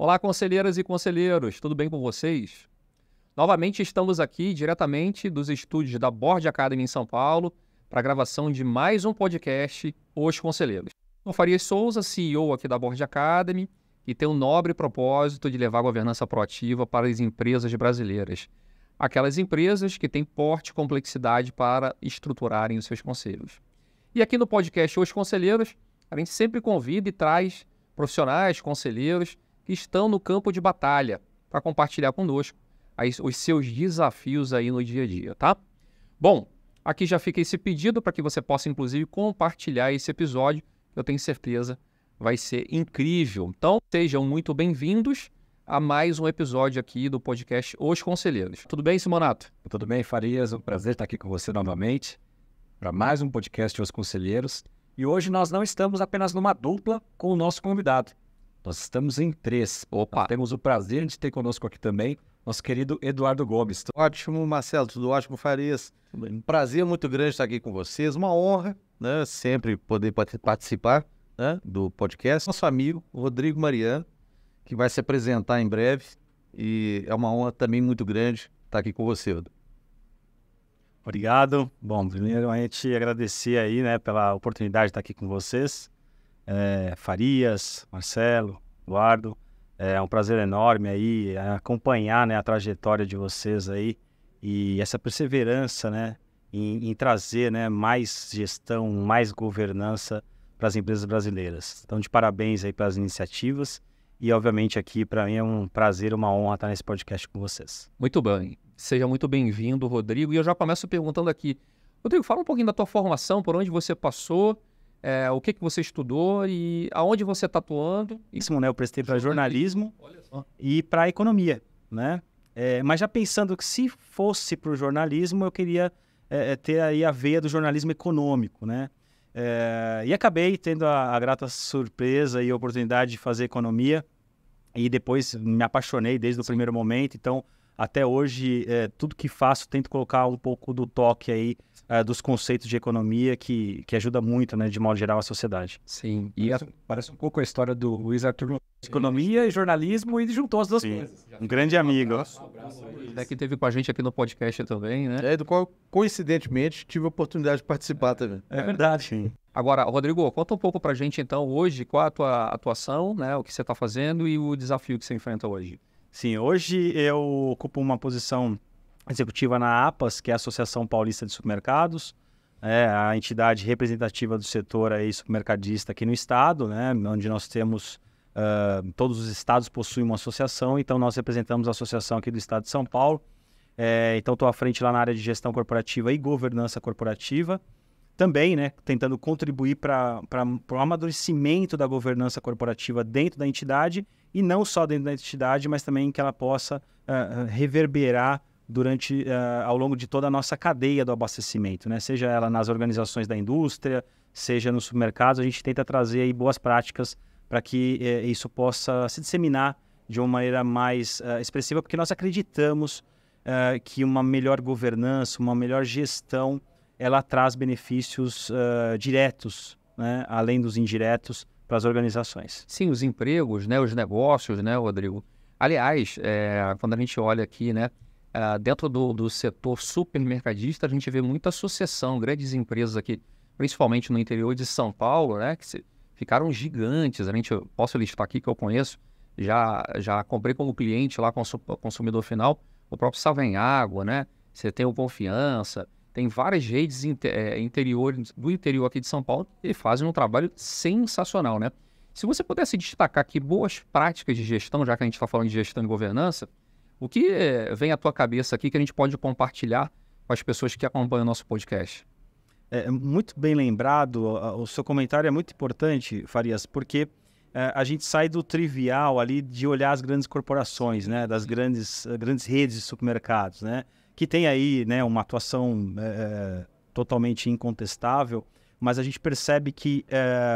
Olá, conselheiras e conselheiros, tudo bem com vocês? Novamente estamos aqui diretamente dos estúdios da Board Academy em São Paulo para a gravação de mais um podcast, Os Conselheiros. Eu Farias Souza, CEO aqui da Board Academy, e tem um nobre propósito de levar a governança proativa para as empresas brasileiras. Aquelas empresas que têm porte e complexidade para estruturarem os seus conselhos. E aqui no podcast Os Conselheiros, a gente sempre convida e traz profissionais, conselheiros que estão no campo de batalha para compartilhar conosco os seus desafios aí no dia a dia, tá? Bom, aqui já fica esse pedido para que você possa, inclusive, compartilhar esse episódio, que eu tenho certeza vai ser incrível. Então, sejam muito bem-vindos a mais um episódio aqui do podcast Os Conselheiros. Tudo bem, Simonato? Tudo bem, Farias? Um prazer estar aqui com você novamente para mais um podcast Os Conselheiros. E hoje nós não estamos apenas numa dupla com o nosso convidado. Nós estamos em 3. Opa! Nós temos o prazer de ter conosco aqui também nosso querido Eduardo Gomes. Ótimo, Marcelo, tudo ótimo, Farias. Um prazer muito grande estar aqui com vocês, uma honra, né, sempre poder participar, né, do podcast. Nosso amigo, Rodrigo Mariano, que vai se apresentar em breve, e é uma honra também muito grande estar aqui com você, Rodrigo. Obrigado. Bom, primeiro a gente agradecer aí, né, pela oportunidade de estar aqui com vocês. Farias, Marcelo, Eduardo. É um prazer enorme aí acompanhar, né, a trajetória de vocês aí e essa perseverança, né, em trazer, né, mais gestão, mais governança para as empresas brasileiras. Então, de parabéns aí pelas iniciativas e, obviamente, aqui para mim é um prazer, uma honra estar nesse podcast com vocês. Muito bem. Seja muito bem-vindo, Rodrigo. E eu já começo perguntando aqui. Rodrigo, fala um pouquinho da tua formação, por onde você passou, o que você estudou e aonde você está atuando. Isso, né? Eu prestei para jornalismo e para economia, né? Mas já pensando que se fosse para o jornalismo, eu queria ter aí a veia do jornalismo econômico, né? E acabei tendo a grata surpresa e oportunidade de fazer economia e depois me apaixonei desde o primeiro momento. Então, até hoje, tudo que faço, tento colocar um pouco do toque aí dos conceitos de economia que ajuda muito, né, de modo geral, a sociedade. Sim. E parece um pouco a história do Luiz Arthur. Economia e jornalismo e juntou as duas coisas. Um grande amigo. Que teve com a gente aqui no podcast também, né? Do qual, coincidentemente, tive a oportunidade de participar também. É verdade. Sim. Agora, Rodrigo, conta um pouco pra gente, então, hoje, qual a tua atuação, né, o que você está fazendo e o desafio que você enfrenta hoje. Sim, hoje eu ocupo uma posição executiva na APAS, que é a Associação Paulista de Supermercados, a entidade representativa do setor aí supermercadista aqui no estado, né, onde nós temos, todos os estados possuem uma associação, então nós representamos a associação aqui do estado de São Paulo. Então estou à frente lá na área de gestão corporativa e governança corporativa, também, né, tentando contribuir para o amadurecimento da governança corporativa dentro da entidade, e não só dentro da entidade, mas também que ela possa reverberar ao longo de toda a nossa cadeia do abastecimento, né? Seja ela nas organizações da indústria, seja nos supermercados, a gente tenta trazer aí boas práticas para que isso possa se disseminar de uma maneira mais expressiva, porque nós acreditamos que uma melhor governança, uma melhor gestão, ela traz benefícios diretos, né, além dos indiretos, para as organizações. Sim, os empregos, né, os negócios, né, Rodrigo? Aliás, quando a gente olha aqui, né, dentro do setor supermercadista, a gente vê muita associação, grandes empresas aqui, principalmente no interior de São Paulo, né, que ficaram gigantes. Eu posso listar aqui que eu conheço, já comprei como cliente lá, consumidor final, o próprio Savenhago, né? Você tem o Confiança. Tem várias redes do interior aqui de São Paulo que fazem um trabalho sensacional, né? Se você pudesse destacar aqui boas práticas de gestão, já que a gente está falando de gestão e governança, o que vem à tua cabeça aqui que a gente pode compartilhar com as pessoas que acompanham o nosso podcast? Muito bem lembrado, o seu comentário é muito importante, Farias, porque a gente sai do trivial ali de olhar as grandes corporações, né, das grandes redes de supermercados, né? Que tem aí, né, uma atuação totalmente incontestável, mas a gente percebe que,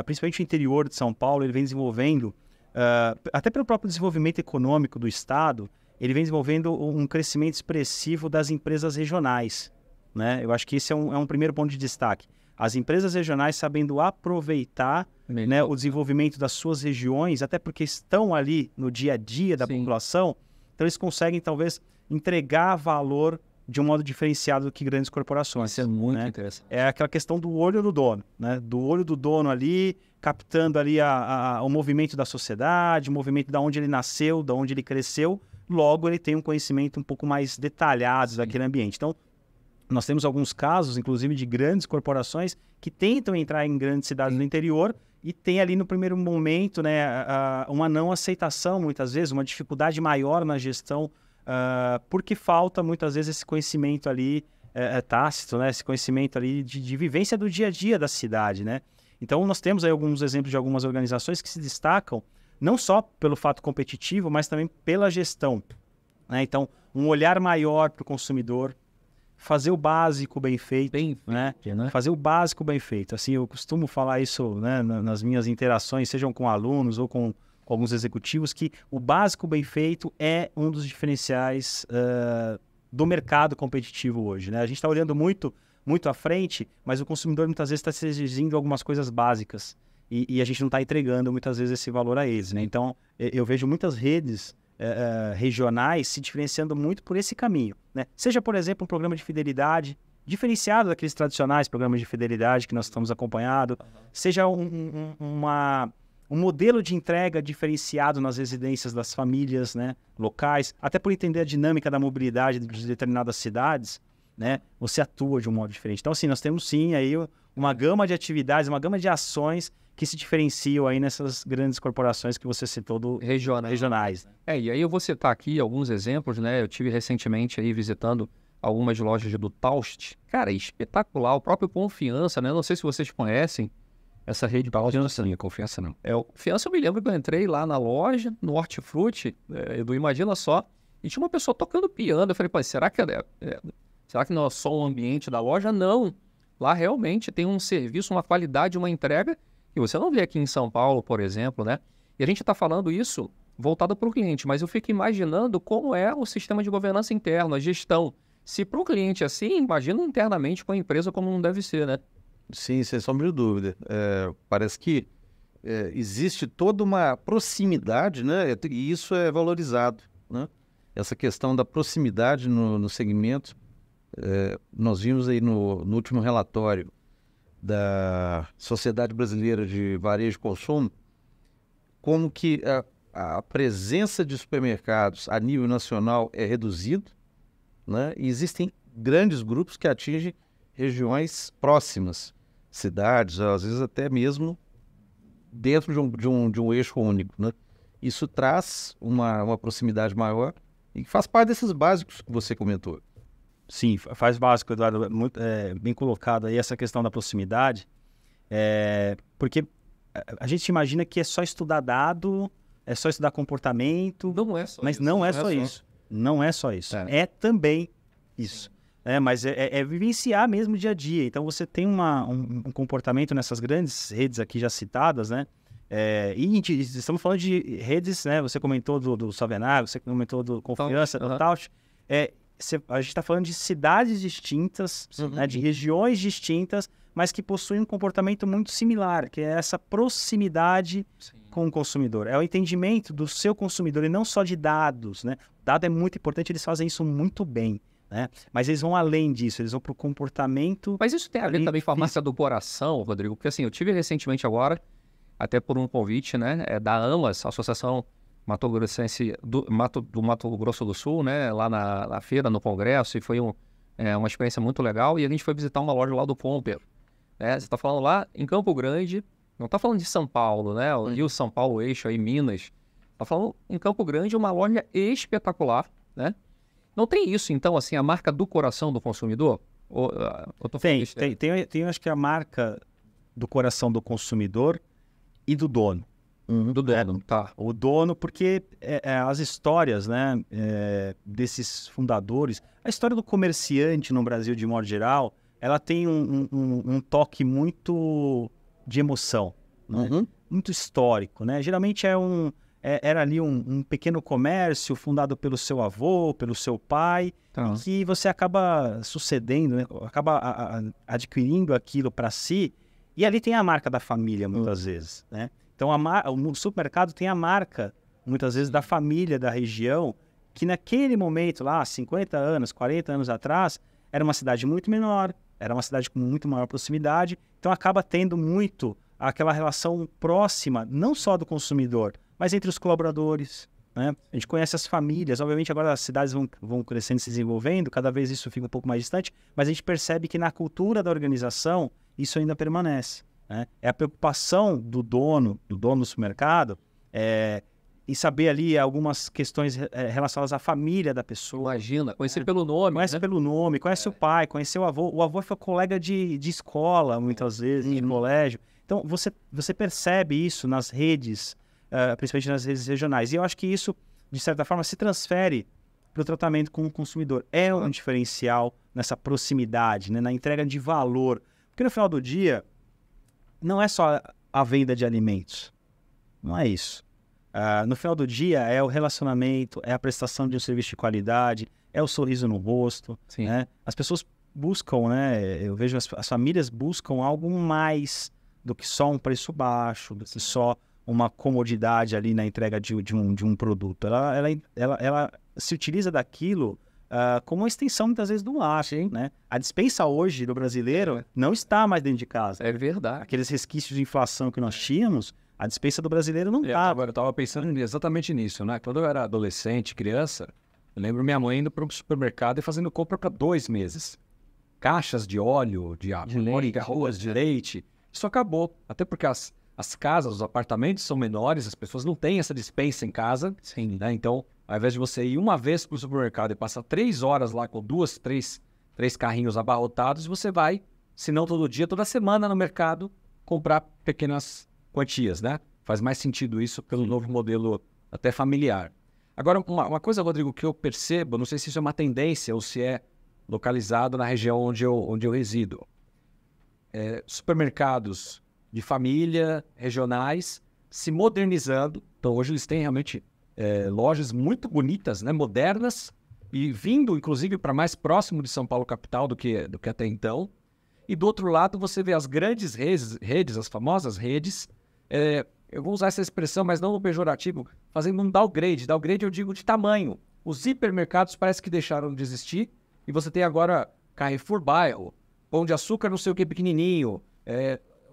principalmente o interior de São Paulo, ele vem desenvolvendo, até pelo próprio desenvolvimento econômico do estado, ele vem desenvolvendo um crescimento expressivo das empresas regionais, né? Eu acho que esse é um primeiro ponto de destaque. As empresas regionais sabendo aproveitar, né, o desenvolvimento das suas regiões, até porque estão ali no dia a dia da população, então eles conseguem talvez entregar valor de um modo diferenciado do que grandes corporações. Isso é muito né? interessante. É aquela questão do olho do dono, né? Do olho do dono ali, captando ali o movimento da sociedade, o movimento de onde ele nasceu, de onde ele cresceu, logo ele tem um conhecimento um pouco mais detalhado daquele ambiente. Então, nós temos alguns casos, inclusive, de grandes corporações que tentam entrar em grandes cidades do interior e tem ali no primeiro momento, né, uma não aceitação, muitas vezes, uma dificuldade maior na gestão, porque falta, muitas vezes, esse conhecimento ali tácito, né, esse conhecimento ali de vivência do dia a dia da cidade, né? Então, nós temos aí alguns exemplos de algumas organizações que se destacam, não só pelo fato competitivo, mas também pela gestão, né? Então, um olhar maior para o consumidor, fazer o básico bem feito, né? Fazer o básico bem feito. Assim, eu costumo falar isso, né, nas minhas interações, sejam com alunos ou com alguns executivos, que o básico bem feito é um dos diferenciais do mercado competitivo hoje, né? A gente está olhando muito à frente, mas o consumidor muitas vezes está se exigindo algumas coisas básicas e a gente não está entregando muitas vezes esse valor a eles, né? Então, eu vejo muitas redes regionais se diferenciando muito por esse caminho, né? Seja, por exemplo, um programa de fidelidade diferenciado daqueles tradicionais programas de fidelidade que nós estamos acompanhando, seja um modelo de entrega diferenciado nas residências das famílias, né, locais, até por entender a dinâmica da mobilidade de determinadas cidades, né, você atua de um modo diferente. Então, assim, nós temos sim aí uma gama de atividades, uma gama de ações que se diferenciam aí nessas grandes corporações que você citou regionais. Né? E aí eu vou citar aqui alguns exemplos, né? Eu tive recentemente aí visitando algumas lojas do Taust. Cara, espetacular. O próprio Confiança, né? Não sei se vocês conhecem essa rede. Confiança não, Confiança não. O Confiança, eu me lembro que eu entrei lá na loja, no Hortifruti, Edu, imagina só, e tinha uma pessoa tocando piano. Eu falei, pô, será que será que não é só o ambiente da loja? Não. Lá realmente tem um serviço, uma qualidade, uma entrega que você não vê aqui em São Paulo, por exemplo, né? E a gente está falando isso voltado para o cliente, mas eu fico imaginando como é o sistema de governança interno, a gestão. Se para o cliente é assim, imagina internamente com a empresa como não deve ser, né? Sim, sem sombra de dúvida. Parece que existe toda uma proximidade, né? E isso é valorizado, né? Essa questão da proximidade no segmento, nós vimos aí no último relatório da Sociedade Brasileira de Varejo e Consumo, como que a presença de supermercados a nível nacional é reduzida, né? E existem grandes grupos que atingem regiões próximas, cidades, às vezes até mesmo dentro de um eixo único, né? Isso traz uma proximidade maior e que faz parte desses básicos que você comentou. Sim, faz básico, Eduardo, muito, bem colocado aí essa questão da proximidade, porque a gente imagina que é só estudar dado, é só estudar comportamento, não é só mas isso, não é só isso. Não é só isso. É também isso. Mas é vivenciar mesmo o dia a dia. Então você tem um comportamento nessas grandes redes aqui já citadas, né? E estamos falando de redes, né? Você comentou do Savenar, você comentou do Confiança, do Taust. A gente está falando de cidades distintas, né, de regiões distintas, mas que possuem um comportamento muito similar, que é essa proximidade com o consumidor. É o entendimento do seu consumidor e não só de dados, né? Dado é muito importante, eles fazem isso muito bem, né? Mas eles vão além disso, eles vão para o comportamento... Mas isso tem a ver também com a marca do coração, Rodrigo, porque assim, eu tive recentemente agora, até por um convite, né, da AMAS, Associação Mato Grossense do Mato Grosso do Sul, né, lá na feira, no congresso, e foi uma experiência muito legal, e a gente foi visitar uma loja lá do Pomper, né? Você está falando lá em Campo Grande, não está falando de São Paulo, né, o Rio, São Paulo, eixo aí, Minas, está falando em Campo Grande, uma loja espetacular, né? Não tem isso, então, assim, a marca do coração do consumidor? Tem, acho que a marca do coração do consumidor e do dono. Do dono, tá. O dono, porque as histórias, né, desses fundadores, a história do comerciante no Brasil, de modo geral, ela tem um toque muito de emoção, né? Muito histórico, né? Geralmente é era ali um pequeno comércio fundado pelo seu avô, pelo seu pai, que você acaba sucedendo, né? Acaba adquirindo aquilo para si, e ali tem a marca da família, muitas vezes, né? Então, o supermercado tem a marca, muitas vezes, da família da região, que naquele momento, lá, 50 anos, 40 anos atrás, era uma cidade muito menor, era uma cidade com muito maior proximidade, então acaba tendo muito aquela relação próxima, não só do consumidor, mas entre os colaboradores, né? A gente conhece as famílias, obviamente agora as cidades vão crescendo, se desenvolvendo, cada vez isso fica um pouco mais distante, mas a gente percebe que na cultura da organização isso ainda permanece, né? É a preocupação do dono do supermercado em saber ali algumas questões relacionadas à família da pessoa. Imagina, conhecer pelo nome. Conhece, né? Pelo nome, conhece o pai, conhece o avô. O avô foi colega de escola, muitas vezes, em colégio. Então, você percebe isso nas redes, principalmente nas redes regionais. E eu acho que isso, de certa forma, se transfere para o tratamento com o consumidor. É um diferencial nessa proximidade, né? Na entrega de valor. Porque no final do dia, não é só a venda de alimentos. Não é isso. No final do dia, é o relacionamento, é a prestação de um serviço de qualidade, é o sorriso no rosto. Né? As pessoas buscam, né? Eu vejo as famílias buscam algo mais do que só um preço baixo, do que só uma comodidade ali na entrega de um produto. Ela se utiliza daquilo como uma extensão, muitas vezes, do lar. Né? A despensa hoje do brasileiro não está mais dentro de casa. É verdade. Aqueles resquícios de inflação que nós tínhamos, a despensa do brasileiro não está. Agora, eu estava pensando exatamente nisso, né? Quando eu era adolescente, criança, eu lembro minha mãe indo para o supermercado e fazendo compra para 2 meses. Caixas de óleo, de arroz, de leite. Isso acabou. Até porque as casas, os apartamentos são menores, as pessoas não têm essa despensa em casa. Sim. Né? Então, ao invés de você ir uma vez para o supermercado e passar 3 horas lá com 3 carrinhos abarrotados, você vai, se não todo dia, toda semana no mercado, comprar pequenas quantias, né? Faz mais sentido isso pelo novo modelo até familiar. Agora, uma coisa, Rodrigo, que eu percebo, não sei se isso é uma tendência ou se é localizado na região onde eu resido. Supermercados de família, regionais, se modernizando. Então, hoje eles têm realmente lojas muito bonitas, né? Modernas, e vindo, inclusive, para mais próximo de São Paulo capital do que até então. E do outro lado, você vê as grandes redes, as famosas redes, eu vou usar essa expressão, mas não no pejorativo, fazendo um downgrade. Downgrade eu digo de tamanho. Os hipermercados parece que deixaram de existir e você tem agora Carrefour Bairro, Pão de Açúcar não sei o que pequenininho.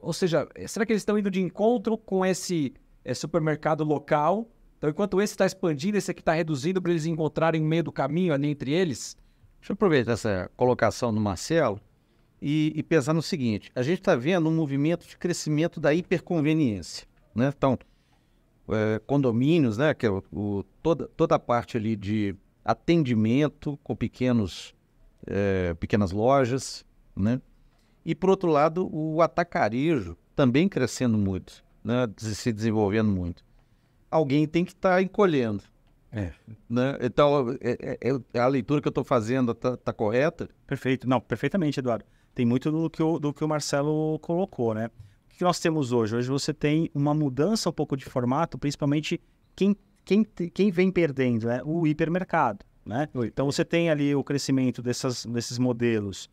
Ou seja, será que eles estão indo de encontro com esse supermercado local? Então, enquanto esse está expandindo, esse aqui está reduzindo para eles encontrarem o meio do caminho ali entre eles? Deixa eu aproveitar essa colocação do Marcelo e pensar no seguinte. A gente está vendo um movimento de crescimento da hiperconveniência, né? Então, condomínios, né? Que é toda a parte ali de atendimento com pequenas lojas, né? E, por outro lado, o atacarejo também crescendo muito, né? Se desenvolvendo muito. Alguém tem que estar encolhendo. Né? Então, a leitura que eu estou fazendo está correta? Perfeito. Não, perfeitamente, Eduardo. Tem muito do que o Marcelo colocou, né? O que nós temos hoje? Hoje você tem uma mudança um pouco de formato, principalmente quem vem perdendo, né? O hipermercado, né? Então você tem ali o crescimento desses modelos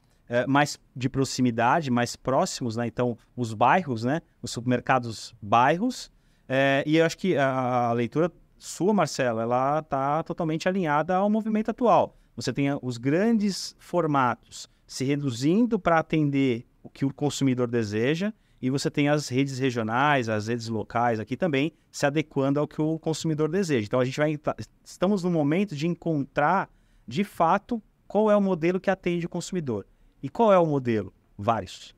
mais de proximidade, mais próximos, né? Então os bairros, né? Os supermercados bairros. E eu acho que a leitura sua, Marcelo, ela está totalmente alinhada ao movimento atual. Você tem os grandes formatos se reduzindo para atender o que o consumidor deseja, e você tem as redes regionais, as redes locais aqui também se adequando ao que o consumidor deseja. Então, estamos no momento de encontrar, de fato, qual é o modelo que atende o consumidor. E qual é o modelo? Vários.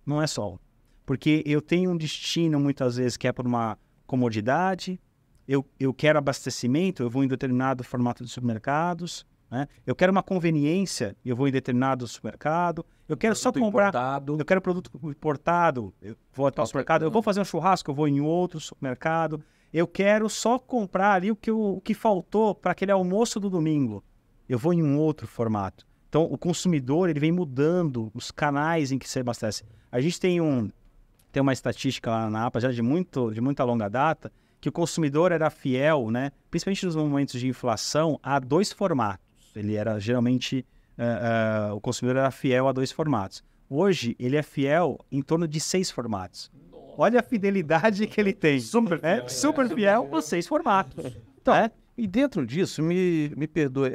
Não é só um. Porque eu tenho um destino, muitas vezes, que é por uma comodidade, eu quero abastecimento, eu vou em determinado formato de supermercados, né? Eu quero uma conveniência, eu vou em determinado supermercado. Eu quero só comprar... Eu quero produto importado, eu vou até o supermercado. Eu vou fazer um churrasco, eu vou em outro supermercado. Eu quero só comprar ali o que faltou para aquele almoço do domingo. Eu vou em um outro formato. Então, o consumidor ele vem mudando os canais em que se abastece. A gente tem uma estatística lá na APA, já de muita longa data, que o consumidor era fiel, né, principalmente nos momentos de inflação, a 2 formatos. Ele era geralmente, o consumidor era fiel a 2 formatos. Hoje, ele é fiel em torno de 6 formatos. Olha a fidelidade que ele tem. Super fiel a 6 formatos. Então, e dentro disso, me perdoe,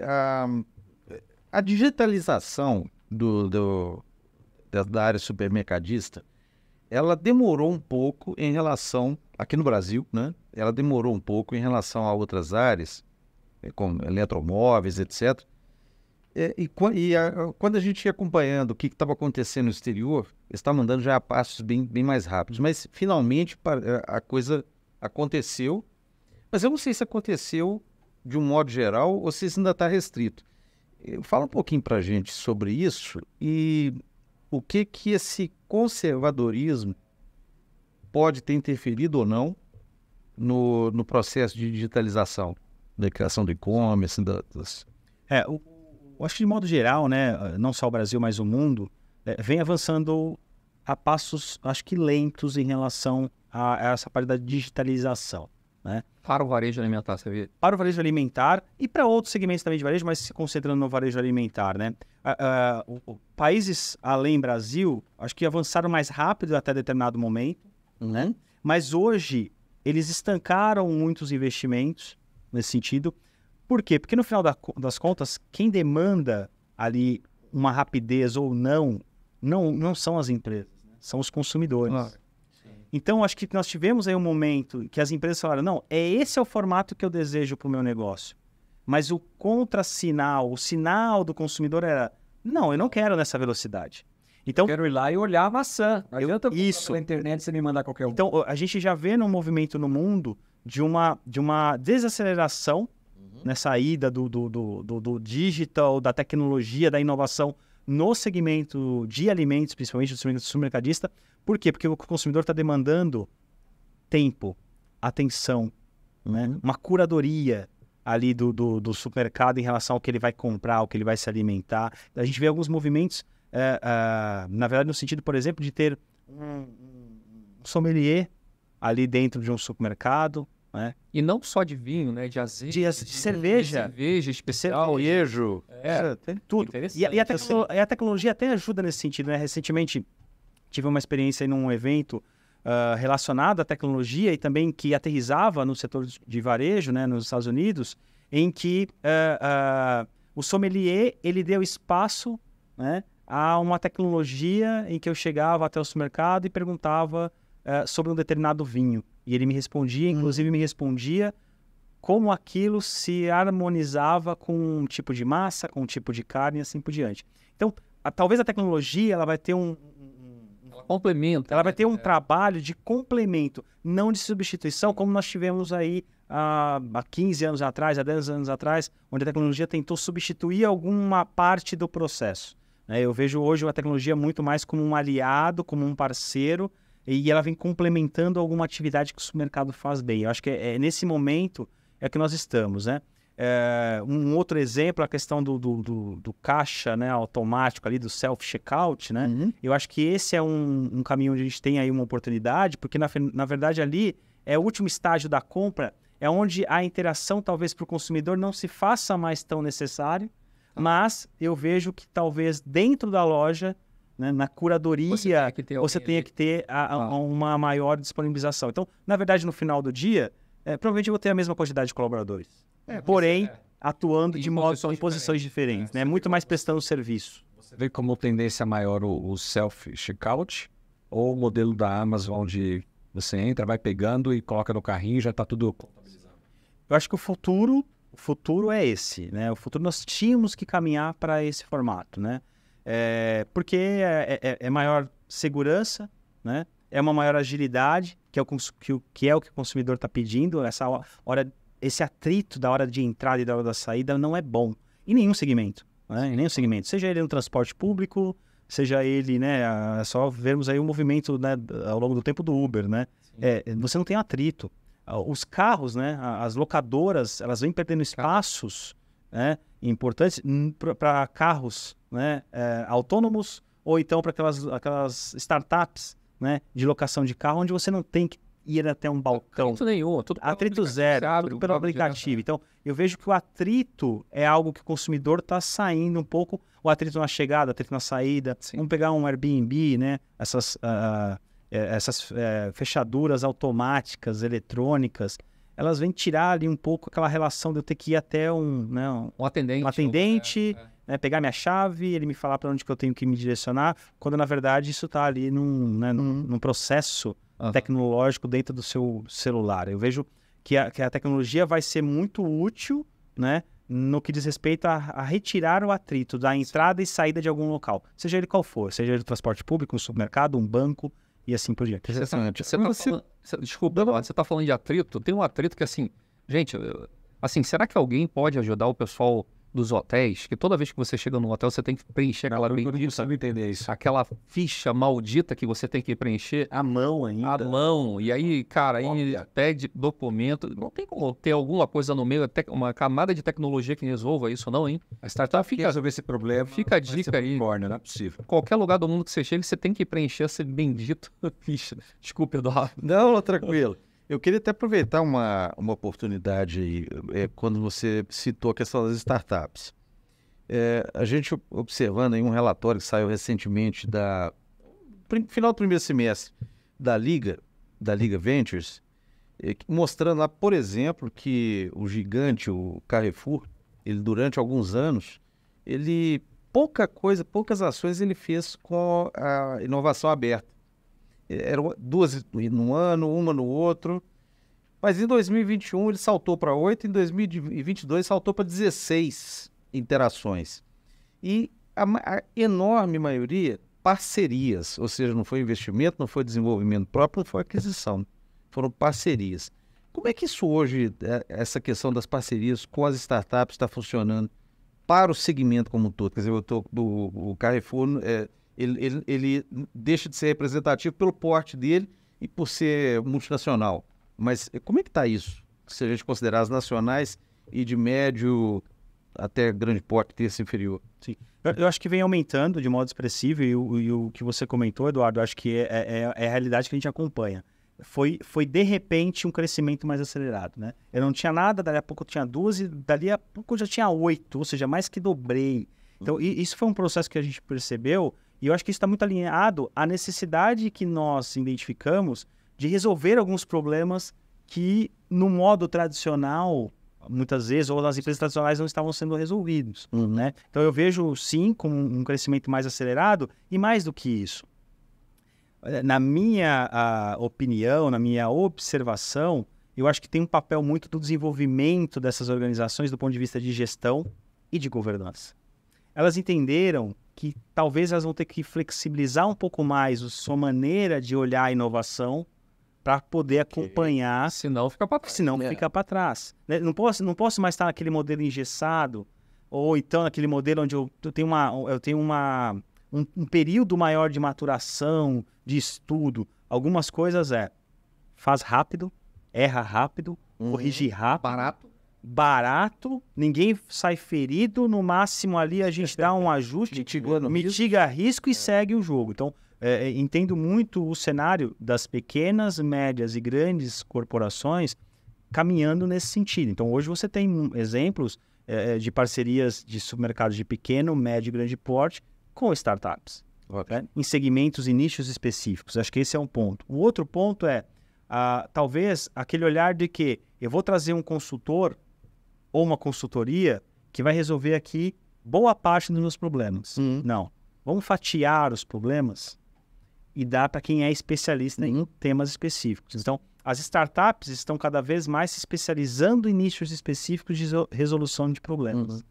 a digitalização da área supermercadista, ela demorou um pouco em relação, aqui no Brasil, né? Ela demorou um pouco em relação a outras áreas, como eletromóveis, etc. Quando a gente ia acompanhando o que estava acontecendo no exterior, eles estavam andando já a passos bem mais rápidos. Mas, finalmente, a coisa aconteceu. Mas eu não sei se aconteceu de um modo geral ou se isso ainda está restrito. Fala um pouquinho para a gente sobre isso e o que esse conservadorismo pode ter interferido ou não no processo de digitalização, da criação do e-commerce. Eu acho que, de modo geral, né, não só o Brasil, mas o mundo, vem avançando a passos, acho que lentos em relação a essa parte da digitalização, né? Para o varejo alimentar, você vê? Para o varejo alimentar e para outros segmentos também de varejo, mas se concentrando no varejo alimentar, né? Países além Brasil, acho que avançaram mais rápido até determinado momento, né? Mas hoje eles estancaram muitos investimentos nesse sentido. Por quê? Porque no final das contas, quem demanda ali uma rapidez ou não são as empresas, né? São os consumidores. Claro. Então, acho que nós tivemos aí um momento que as empresas falaram, não, esse é o formato que eu desejo para o meu negócio. Mas o contrassinal, o sinal do consumidor era, não, eu não quero nessa velocidade. Então, eu quero ir lá e olhar a maçã. Não adianta isso. Pela internet você me mandar qualquer um. Então, a gente já vê um movimento no mundo de uma desaceleração nessa ida do digital, da tecnologia, da inovação no segmento de alimentos, principalmente no segmento supermercadista. Por quê? Porque o consumidor está demandando tempo, atenção, né? Uma curadoria ali do supermercado em relação ao que ele vai comprar, ao que ele vai se alimentar. A gente vê alguns movimentos, na verdade, no sentido, por exemplo, de ter um sommelier ali dentro de um supermercado, né? E não só de vinho, né? De azeite. De cerveja. De cerveja especial. Queijo. Tem tudo. E a tecnologia até ajuda nesse sentido, né? Recentemente tive uma experiência num evento relacionado à tecnologia e também que aterrissava no setor de varejo, né? Nos Estados Unidos, em que o sommelier ele deu espaço, né? A uma tecnologia em que eu chegava até o supermercado e perguntava sobre um determinado vinho. E ele me respondia, inclusive me respondia como aquilo se harmonizava com um tipo de massa, com um tipo de carne e assim por diante. Então, talvez a tecnologia ela vai ter complemento. Ela vai ter um trabalho de complemento, não de substituição, como nós tivemos aí há 15 anos atrás, há 10 anos atrás, onde a tecnologia tentou substituir alguma parte do processo. Eu vejo hoje a tecnologia muito mais como um aliado, como um parceiro, e ela vem complementando alguma atividade que o supermercado faz bem. Eu acho que nesse momento é que nós estamos, né? Um outro exemplo, a questão do caixa, né, automático ali, do self-checkout, né? Eu acho que esse é um caminho onde a gente tem aí uma oportunidade, porque na verdade ali é o último estágio da compra, é onde a interação talvez para o consumidor não se faça mais tão necessário, mas eu vejo que talvez dentro da loja, né, na curadoria, você tenha que ter uma maior disponibilização. Então, na verdade, no final do dia, provavelmente eu vou ter a mesma quantidade de colaboradores. Porém, atuando em posições diferentes, né? Muito mais prestando serviço. Você vê como tendência maior o self-checkout ou o modelo da Amazon, onde você entra, vai pegando e coloca no carrinho e já está tudo contabilizado? Eu acho que o futuro é esse, né? O futuro nós tínhamos que caminhar para esse formato, né? Porque é maior segurança, né? É uma maior agilidade, que é o que o consumidor está pedindo. Esse atrito da hora de entrada e da hora da saída não é bom em nenhum segmento, né? Em nenhum segmento. Seja ele no transporte público, seja ele, né? É só vermos aí o movimento, né, ao longo do tempo do Uber, né? Você não tem atrito. Os carros, né? As locadoras, elas vêm perdendo espaços, né, importantes para carros, né, autônomos ou então para aquelas startups, né, de locação de carro, onde você não tem que ir até um balcão. Atrito nenhum, tudo Atrito zero, tudo pelo aplicativo. Então, eu vejo que o atrito é algo que o consumidor está saindo um pouco, o atrito na chegada, o atrito na saída. Sim. Vamos pegar um Airbnb, né? Essas fechaduras automáticas, eletrônicas, elas vêm tirar ali um pouco aquela relação de eu ter que ir até um atendente, né, pegar minha chave, ele me falar para onde que eu tenho que me direcionar, quando na verdade isso está ali num processo tecnológico dentro do seu celular. Eu vejo que a tecnologia vai ser muito útil, né, no que diz respeito a retirar o atrito da entrada e saída de algum local, seja ele qual for, seja ele transporte público, um supermercado, um banco e assim por diante. Desculpa, você está falando de atrito, tem um atrito que assim, gente, assim, será que alguém pode ajudar o pessoal dos hotéis, que toda vez que você chega num hotel, você tem que preencher aquela entender isso. aquela ficha maldita que você tem que preencher. A mão ainda. A mão. E aí, cara, aí pede documento. Não tem como ter alguma coisa no meio, uma camada de tecnologia que resolva isso, não, hein? A startup fica resolver esse problema. Fica a dica aí. Não é possível. Qualquer lugar do mundo que você chega, você tem que preencher essa bendita ficha. Desculpa, Eduardo. Não, tranquilo. Eu queria até aproveitar uma oportunidade aí, quando você citou a questão das startups. A gente observando aí um relatório que saiu recentemente final do primeiro semestre da Liga Ventures, mostrando lá, por exemplo, que o gigante, o Carrefour, ele durante alguns anos, poucas ações ele fez com a inovação aberta. Eram 2 num ano, uma no outro. Mas em 2021 ele saltou para 8, em 2022 saltou para 16 interações. E a enorme maioria, parcerias, ou seja, não foi investimento, não foi desenvolvimento próprio, não foi aquisição, foram parcerias. Como é que isso hoje, essa questão das parcerias com as startups está funcionando para o segmento como um todo? Quer dizer, o Carrefour... Ele deixa de ser representativo pelo porte dele e por ser multinacional. Mas como é que está isso? Se a gente considerar as nacionais e de médio até grande porte, terço inferior. Sim. Eu acho que vem aumentando de modo expressivo e o que você comentou, Eduardo, acho que é a realidade que a gente acompanha. Foi de repente um crescimento mais acelerado, né? Eu não tinha nada, dali a pouco eu tinha 12, dali a pouco eu já tinha 8, ou seja, mais que dobrei. Então, isso foi um processo que a gente percebeu. E eu acho que isso está muito alinhado à necessidade que nós identificamos de resolver alguns problemas que, no modo tradicional, muitas vezes, ou nas empresas tradicionais, não estavam sendo resolvidos. Né? Então, eu vejo, sim, com um crescimento mais acelerado e mais do que isso. Na minha opinião, na minha observação, eu acho que tem um papel muito do desenvolvimento dessas organizações do ponto de vista de gestão e de governança. Elas entenderam que talvez elas vão ter que flexibilizar um pouco mais a sua maneira de olhar a inovação para poder acompanhar. Senão fica para trás. Fica para trás. Né? Não posso mais estar naquele modelo engessado, ou então naquele modelo onde eu tenho um período maior de maturação, de estudo. Algumas coisas faz rápido, erra rápido, corrige rápido. Barato, ninguém sai ferido, no máximo ali a gente dá um ajuste, mitiga risco e segue o jogo. Então, entendo muito o cenário das pequenas, médias e grandes corporações caminhando nesse sentido. Então, hoje você tem exemplos de parcerias de supermercados de pequeno, médio e grande porte com startups, né? Em segmentos e nichos específicos. Acho que esse é um ponto. O outro ponto talvez aquele olhar de que eu vou trazer um consultor ou uma consultoria que vai resolver aqui boa parte dos meus problemas. Não. Vamos fatiar os problemas e dar para quem é especialista em temas específicos. Então, as startups estão cada vez mais se especializando em nichos específicos de resolução de problemas.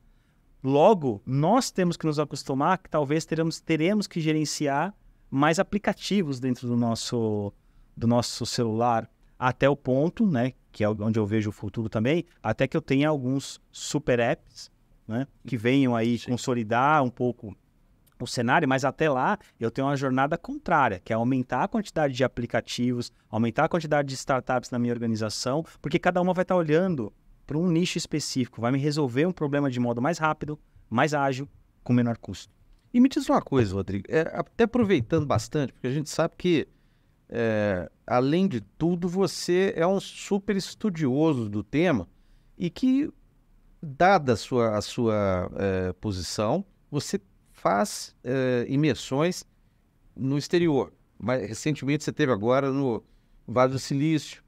Logo, nós temos que nos acostumar que talvez teremos que gerenciar mais aplicativos dentro do nosso celular, até o ponto, né, que é onde eu vejo o futuro também, até que eu tenha alguns super apps, né, que venham aí consolidar um pouco o cenário, mas até lá eu tenho uma jornada contrária, que é aumentar a quantidade de aplicativos, aumentar a quantidade de startups na minha organização, porque cada uma vai estar olhando para um nicho específico, vai me resolver um problema de modo mais rápido, mais ágil, com menor custo. E me diz uma coisa, Rodrigo, até aproveitando bastante, porque a gente sabe que além de tudo, você é um super estudioso do tema e que, dada a sua posição, você faz imersões no exterior. Mas, recentemente você esteve agora no Vale do Silício,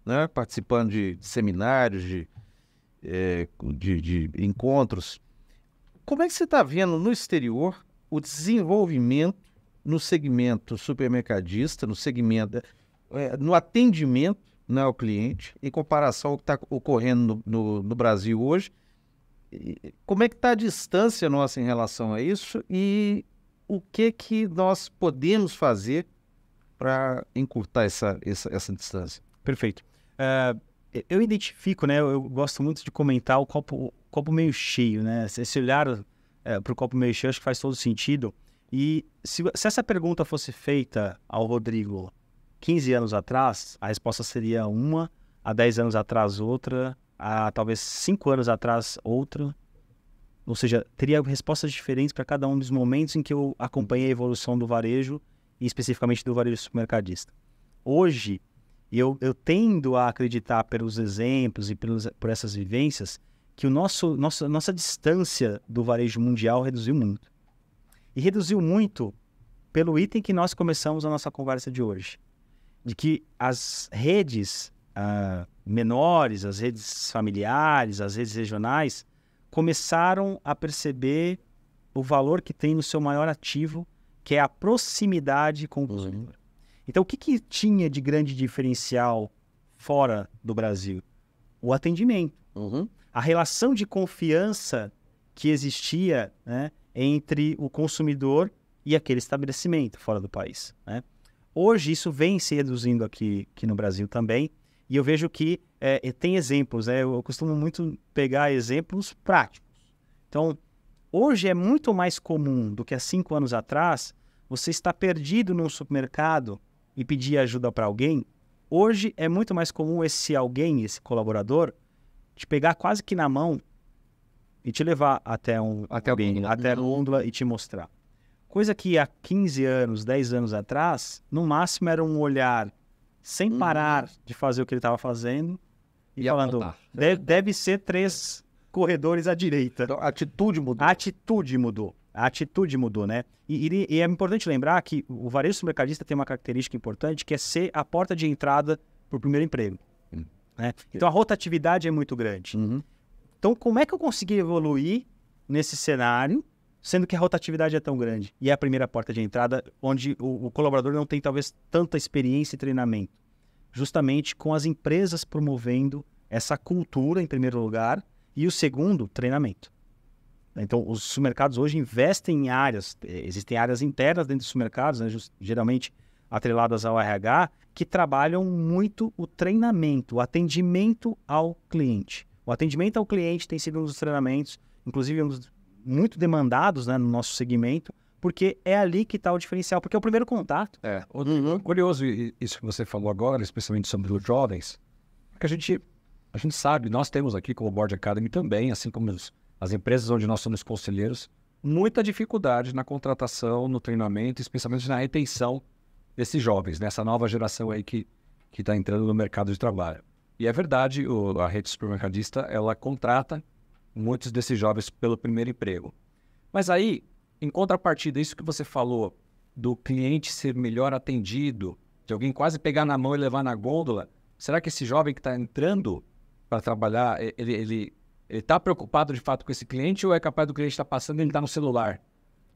né, participando de seminários, de encontros. Como é que você está vendo no exterior o desenvolvimento no segmento supermercadista, no segmento, no atendimento, né, ao cliente, em comparação ao que está ocorrendo no Brasil hoje? Como é que está a distância nossa em relação a isso e o que nós podemos fazer para encurtar essa distância? Perfeito. Eu identifico, né? Eu gosto muito de comentar o copo meio cheio, né? Esse olhar para o copo meio cheio acho que faz todo sentido. E se essa pergunta fosse feita ao Rodrigo 15 anos atrás, a resposta seria uma, há 10 anos atrás outra, há talvez 5 anos atrás outra. Ou seja, teria respostas diferentes para cada um dos momentos em que eu acompanhei a evolução do varejo e especificamente do varejo supermercadista. Hoje, eu tendo a acreditar pelos exemplos e por essas vivências que nossa distância do varejo mundial reduziu muito. E reduziu muito pelo item que nós começamos a nossa conversa de hoje. De que as redes menores, as redes familiares, as redes regionais, começaram a perceber o valor que tem no seu maior ativo, que é a proximidade com o consumidor. Então, o que tinha de grande diferencial fora do Brasil? O atendimento. A relação de confiança que existia, né, entre o consumidor e aquele estabelecimento fora do país, né? Hoje isso vem se reduzindo aqui no Brasil também, e eu vejo que tem exemplos, né? Eu costumo muito pegar exemplos práticos. Então, hoje é muito mais comum do que há 5 anos atrás você estar perdido num supermercado e pedir ajuda para alguém. Hoje é muito mais comum esse alguém, esse colaborador, te pegar quase que na mão e te levar até a gôndola e te mostrar. Coisa que há 15 anos, 10 anos atrás, no máximo era um olhar sem parar de fazer o que ele estava fazendo e falando, deve ser 3 corredores à direita. Então, a atitude mudou. A atitude mudou, né? E é importante lembrar que o varejo supermercadista tem uma característica importante, que é ser a porta de entrada para o primeiro emprego. Né? Então, a rotatividade é muito grande. Então, como é que eu consegui evoluir nesse cenário, sendo que a rotatividade é tão grande? E é a primeira porta de entrada, onde o colaborador não tem, talvez, tanta experiência e treinamento. Justamente com as empresas promovendo essa cultura, em primeiro lugar, e o segundo, treinamento. Então, os supermercados hoje investem em áreas, existem áreas internas dentro dos supermercados, né, geralmente atreladas ao RH, que trabalham muito o treinamento, o atendimento ao cliente. O atendimento ao cliente tem sido um dos treinamentos, inclusive um dos muito demandados, né, no nosso segmento, porque é ali que está o diferencial, porque é o primeiro contato. Curioso isso que você falou agora, especialmente sobre os jovens, porque a gente sabe, nós temos aqui como Board Academy também, assim como as empresas onde nós somos conselheiros, muita dificuldade na contratação, no treinamento, especialmente na retenção desses jovens, nessa nova geração aí que está entrando no mercado de trabalho. E é verdade, a rede supermercadista, ela contrata muitos desses jovens pelo primeiro emprego. Mas aí, em contrapartida, isso que você falou, do cliente ser melhor atendido, de alguém quase pegar na mão e levar na gôndola, será que esse jovem que está entrando para trabalhar, ele está preocupado de fato com esse cliente ou é capaz do cliente estar passando e ele está no celular?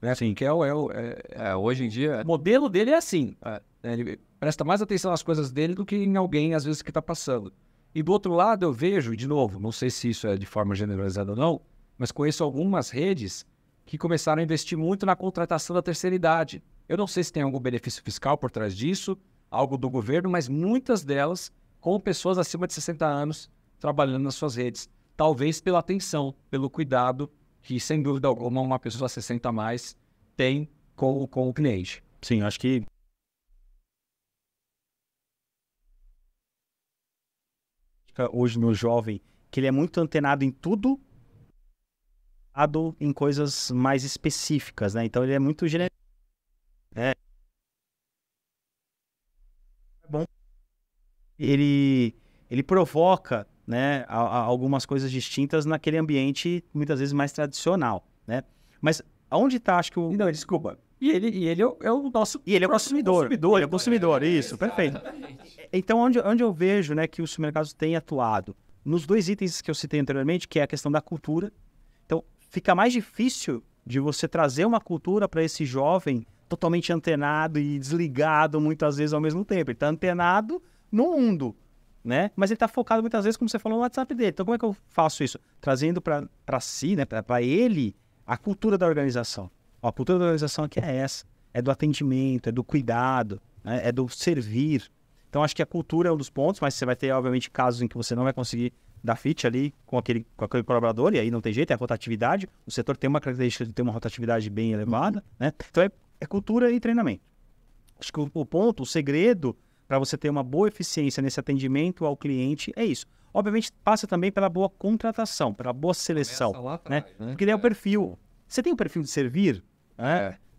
Né? Sim, que hoje em dia... O modelo dele é assim. Ele presta mais atenção nas coisas dele do que em alguém, às vezes, que está passando. E do outro lado eu vejo, de novo, não sei se isso é de forma generalizada ou não, mas conheço algumas redes que começaram a investir muito na contratação da terceira idade. Eu não sei se tem algum benefício fiscal por trás disso, algo do governo, mas muitas delas com pessoas acima de 60 anos trabalhando nas suas redes. Talvez pela atenção, pelo cuidado que, sem dúvida alguma, uma pessoa 60 a mais tem com o cliente. Sim, eu acho que hoje no jovem, que ele é muito antenado em tudo, em coisas mais específicas, né? Então ele é muito genérico. ele provoca, né, algumas coisas distintas naquele ambiente, muitas vezes mais tradicional, né? Mas aonde está, acho que o... Não, desculpa. E ele é o nosso... E ele é o consumidor. Ele é o consumidor, isso, perfeito. Então, onde eu vejo, né, que os supermercados têm atuado? Nos 2 itens que eu citei anteriormente, que é a questão da cultura. Então, fica mais difícil de você trazer uma cultura para esse jovem totalmente antenado e desligado muitas vezes ao mesmo tempo. Ele está antenado no mundo, né? Mas ele está focado muitas vezes, como você falou, no WhatsApp dele. Então, como é que eu faço isso? Trazendo para si, né, para ele, a cultura da organização. Ó, a cultura da organização aqui é essa. É do atendimento, é do cuidado, né? É do servir. Então, acho que a cultura é um dos pontos, mas você vai ter, obviamente, casos em que você não vai conseguir dar fit ali com aquele colaborador, e aí não tem jeito, é a rotatividade. O setor tem uma característica de ter uma rotatividade bem elevada, né? Então, é cultura e treinamento. Acho que o segredo para você ter uma boa eficiência nesse atendimento ao cliente é isso. Obviamente, passa também pela boa contratação, pela boa seleção, né? Porque daí é o perfil. Você tem o perfil de servir?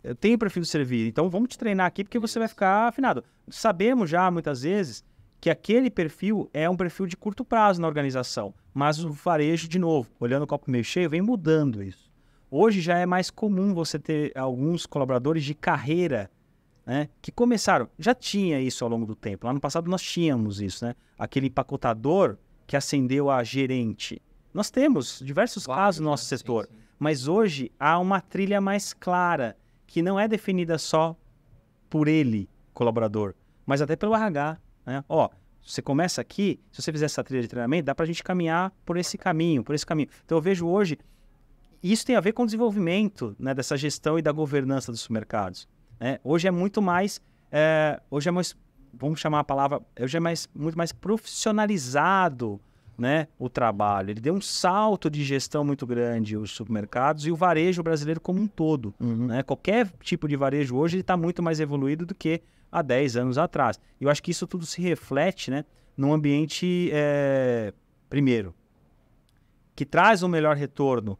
Eu tenho o perfil de servir, então vamos te treinar aqui porque você vai ficar afinado. Sabemos já, muitas vezes, que aquele perfil é um perfil de curto prazo na organização, mas o varejo, de novo, olhando o copo meio cheio, vem mudando isso. Hoje já é mais comum você ter alguns colaboradores de carreira, né, que começaram, já tinha isso ao longo do tempo. Lá no passado nós tínhamos isso, né? Aquele empacotador que ascendeu a gerente. Nós temos diversos casos no nosso setor, mas hoje há uma trilha mais clara, que não é definida só por ele, colaborador, mas até pelo RH, né? Ó, você começa aqui, se você fizer essa trilha de treinamento, dá para a gente caminhar por esse caminho. Então eu vejo hoje, isso tem a ver com o desenvolvimento, né, dessa gestão e da governança dos supermercados. Né? Hoje é muito mais, vamos chamar a palavra, hoje é muito mais profissionalizado, né, o trabalho. Ele deu um salto de gestão muito grande, os supermercados e o varejo brasileiro como um todo. Né? Qualquer tipo de varejo hoje está muito mais evoluído do que há 10 anos atrás. E eu acho que isso tudo se reflete, né, num ambiente, primeiro, que traz um melhor retorno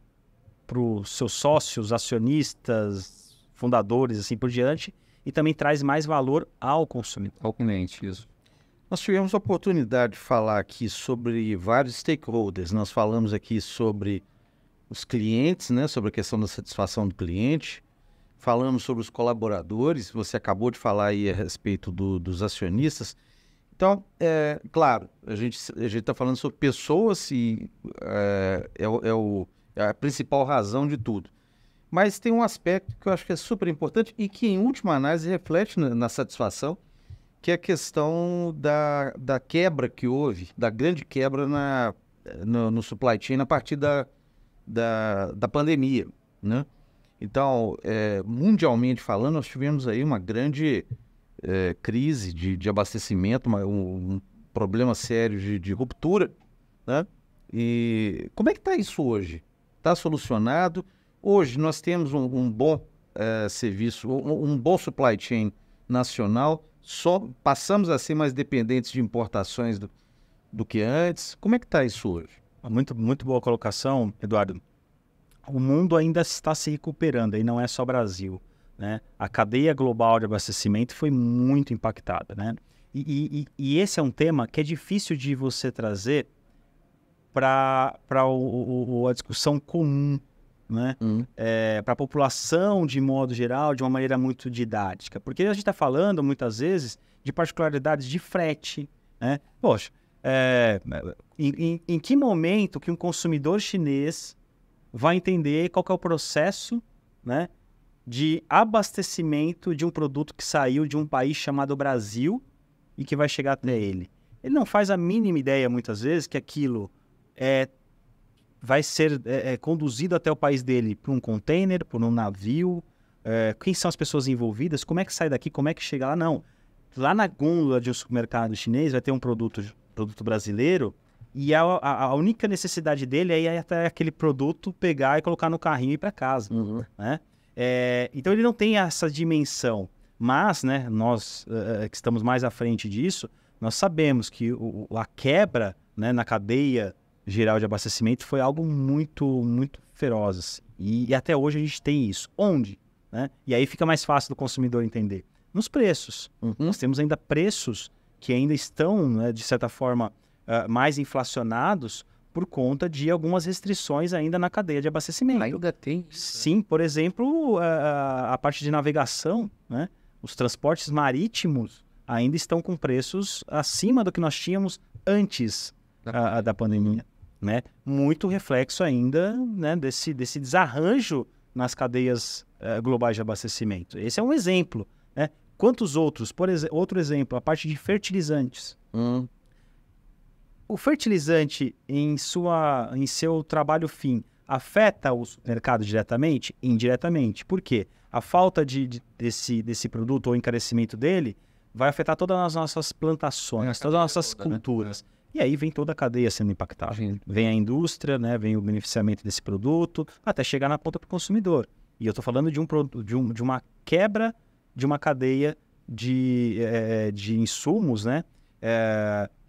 para os seus sócios, acionistas, fundadores, assim por diante, e também traz mais valor ao consumidor. Ao cliente, isso. Nós tivemos a oportunidade de falar aqui sobre vários stakeholders. Nós falamos aqui sobre os clientes, né, sobre a questão da satisfação do cliente. Falamos sobre os colaboradores. Você acabou de falar aí a respeito dos acionistas. Então, claro, a gente está falando sobre pessoas e é a principal razão de tudo. Mas tem um aspecto que eu acho que é super importante e que, em última análise, reflete na satisfação, que é a questão da quebra que houve, da grande quebra no supply chain a partir da pandemia, né? Então, mundialmente falando, nós tivemos aí uma grande crise de abastecimento, um problema sério de ruptura, né? E como é que está isso hoje? Está solucionado? Hoje nós temos um bom serviço, um bom supply chain nacional, só passamos a ser mais dependentes de importações do que antes. Como é que está isso hoje? Muito, muito boa colocação, Eduardo. O mundo ainda está se recuperando, e não é só Brasil, né? A cadeia global de abastecimento foi muito impactada, né? E esse é um tema que é difícil de você trazer para a discussão comum, né? Para a população de modo geral, de uma maneira muito didática. Porque a gente está falando, muitas vezes, de particularidades de frete, né? Poxa, em que momento que um consumidor chinês vai entender qual que é o processo, né, de abastecimento de um produto que saiu de um país chamado Brasil e que vai chegar até ele? Ele não faz a mínima ideia, muitas vezes, que aquilo vai ser conduzido até o país dele por um container, por um navio. Quem são as pessoas envolvidas? Como é que sai daqui? Como é que chega lá? Não. Lá na gôndola de um supermercado chinês vai ter um produto brasileiro e a única necessidade dele é ir até aquele produto, pegar e colocar no carrinho e ir para casa. Né? Então ele não tem essa dimensão. Mas, né, nós que estamos mais à frente disso, nós sabemos que a quebra, né, na cadeia geral de abastecimento foi algo muito, muito feroz. Assim. E até hoje a gente tem isso. Onde? Né? E aí fica mais fácil do consumidor entender. Nos preços. Nós temos ainda preços que ainda estão, né, de certa forma, mais inflacionados por conta de algumas restrições ainda na cadeia de abastecimento. Ainda tem isso, né? Sim, por exemplo, a parte de navegação, né? Os transportes marítimos ainda estão com preços acima do que nós tínhamos antes da pandemia, né? Muito reflexo ainda, né, desse desarranjo nas cadeias globais de abastecimento. Esse é um exemplo, né? Quantos outros? Outro exemplo, a parte de fertilizantes. O fertilizante, em seu trabalho fim, afeta o mercado diretamente? Indiretamente. Por quê? A falta desse produto ou encarecimento dele vai afetar todas as nossas plantações, todas as nossas culturas. Né? E aí vem toda a cadeia sendo impactada. Vem a indústria, né? Vem o beneficiamento desse produto, até chegar na ponta para o consumidor. E eu estou falando de uma quebra de uma cadeia de insumos, né?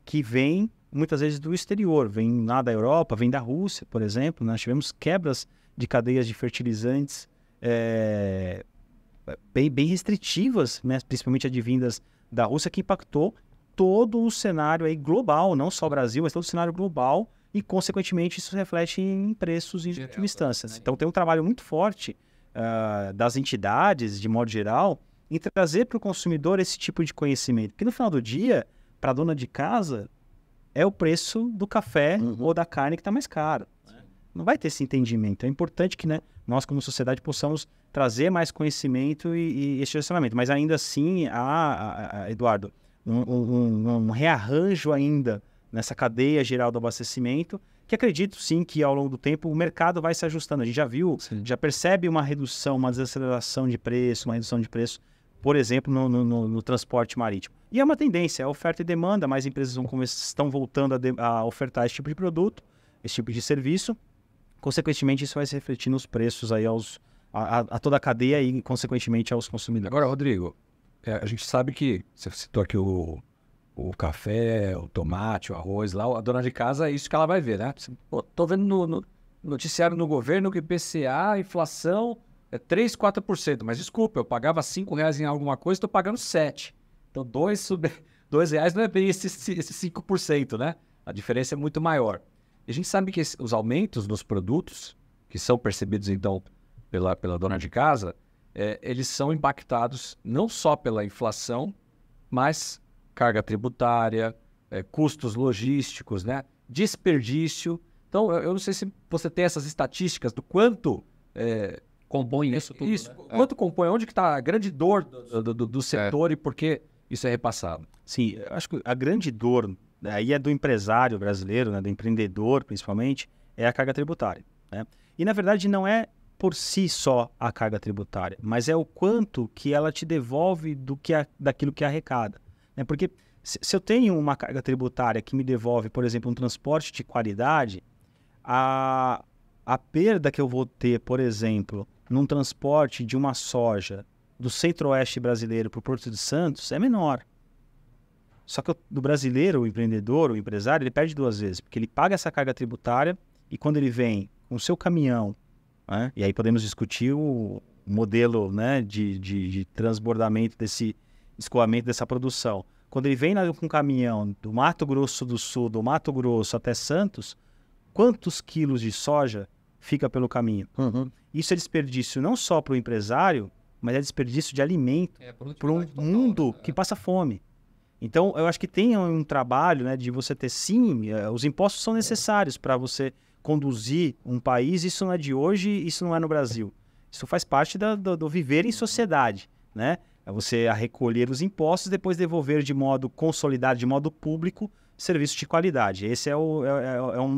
Que vem muitas vezes do exterior, vem lá da Europa, vem da Rússia, por exemplo. Nós tivemos quebras de cadeias de fertilizantes bem restritivas, né? Principalmente advindas da Rússia, que impactou todo o cenário aí global, não só o Brasil, mas todo o cenário global, e, consequentemente, isso reflete em preços em última instância. Né? Então, tem um trabalho muito forte das entidades, de modo geral, em trazer para o consumidor esse tipo de conhecimento. Porque, no final do dia, para a dona de casa, é o preço do café ou da carne que está mais caro. Não vai ter esse entendimento. É importante que, né, nós, como sociedade, possamos trazer mais conhecimento e esse direcionamento. Mas, ainda assim, Eduardo, um rearranjo ainda nessa cadeia geral do abastecimento, que acredito, sim, que ao longo do tempo o mercado vai se ajustando. A gente já viu, já percebe uma redução, uma desaceleração de preço, uma redução de preço, por exemplo, no transporte marítimo. E é uma tendência, é oferta e demanda, mais empresas estão voltando a ofertar esse tipo de produto, esse tipo de serviço. Consequentemente, isso vai se refletir nos preços aí a toda a cadeia e, consequentemente, aos consumidores. Agora, Rodrigo, a gente sabe que, você citou aqui o café, o tomate, o arroz lá, a dona de casa é isso que ela vai ver, né? Pô, tô vendo no noticiário no governo que IPCA, a inflação é 3, 4%, mas desculpa, eu pagava R$5 em alguma coisa, estou pagando 7. Então, R$2 não é bem esse 5%, né? A diferença é muito maior. E a gente sabe que os aumentos nos produtos, que são percebidos, então, pela dona de casa, eles são impactados não só pela inflação, mas carga tributária, custos logísticos, né? Desperdício. Então, eu não sei se você tem essas estatísticas do quanto compõe isso tudo. Isso, né? quanto compõe, onde que está a grande dor do setor e por que isso é repassado? Sim, eu acho que a grande dor aí é do empresário brasileiro, né, do empreendedor principalmente, é a carga tributária. Né? E, na verdade, não é por si só a carga tributária, mas é o quanto que ela te devolve daquilo que arrecada. Né? Porque se eu tenho uma carga tributária que me devolve, por exemplo, um transporte de qualidade, a perda que eu vou ter, por exemplo, num transporte de uma soja do centro-oeste brasileiro para o Porto de Santos é menor. Só que do brasileiro, o empreendedor, o empresário, ele perde 2 vezes, porque ele paga essa carga tributária e quando ele vem com o seu caminhão, né, e aí podemos discutir o modelo, né, de transbordamento desse escoamento dessa produção. Quando ele vem com um caminhão do Mato Grosso do Sul, do Mato Grosso até Santos, quantos quilos de soja fica pelo caminho? Isso é desperdício não só para o empresário, mas é desperdício de alimento para um mundo que passa fome. Então, eu acho que tem um trabalho, né, de você ter, sim, os impostos são necessários para você conduzir um país. Isso não é de hoje, isso não é no Brasil. Isso faz parte do viver em sociedade, né? É você recolher os impostos e depois devolver de modo consolidado, de modo público, serviços de qualidade. Essa é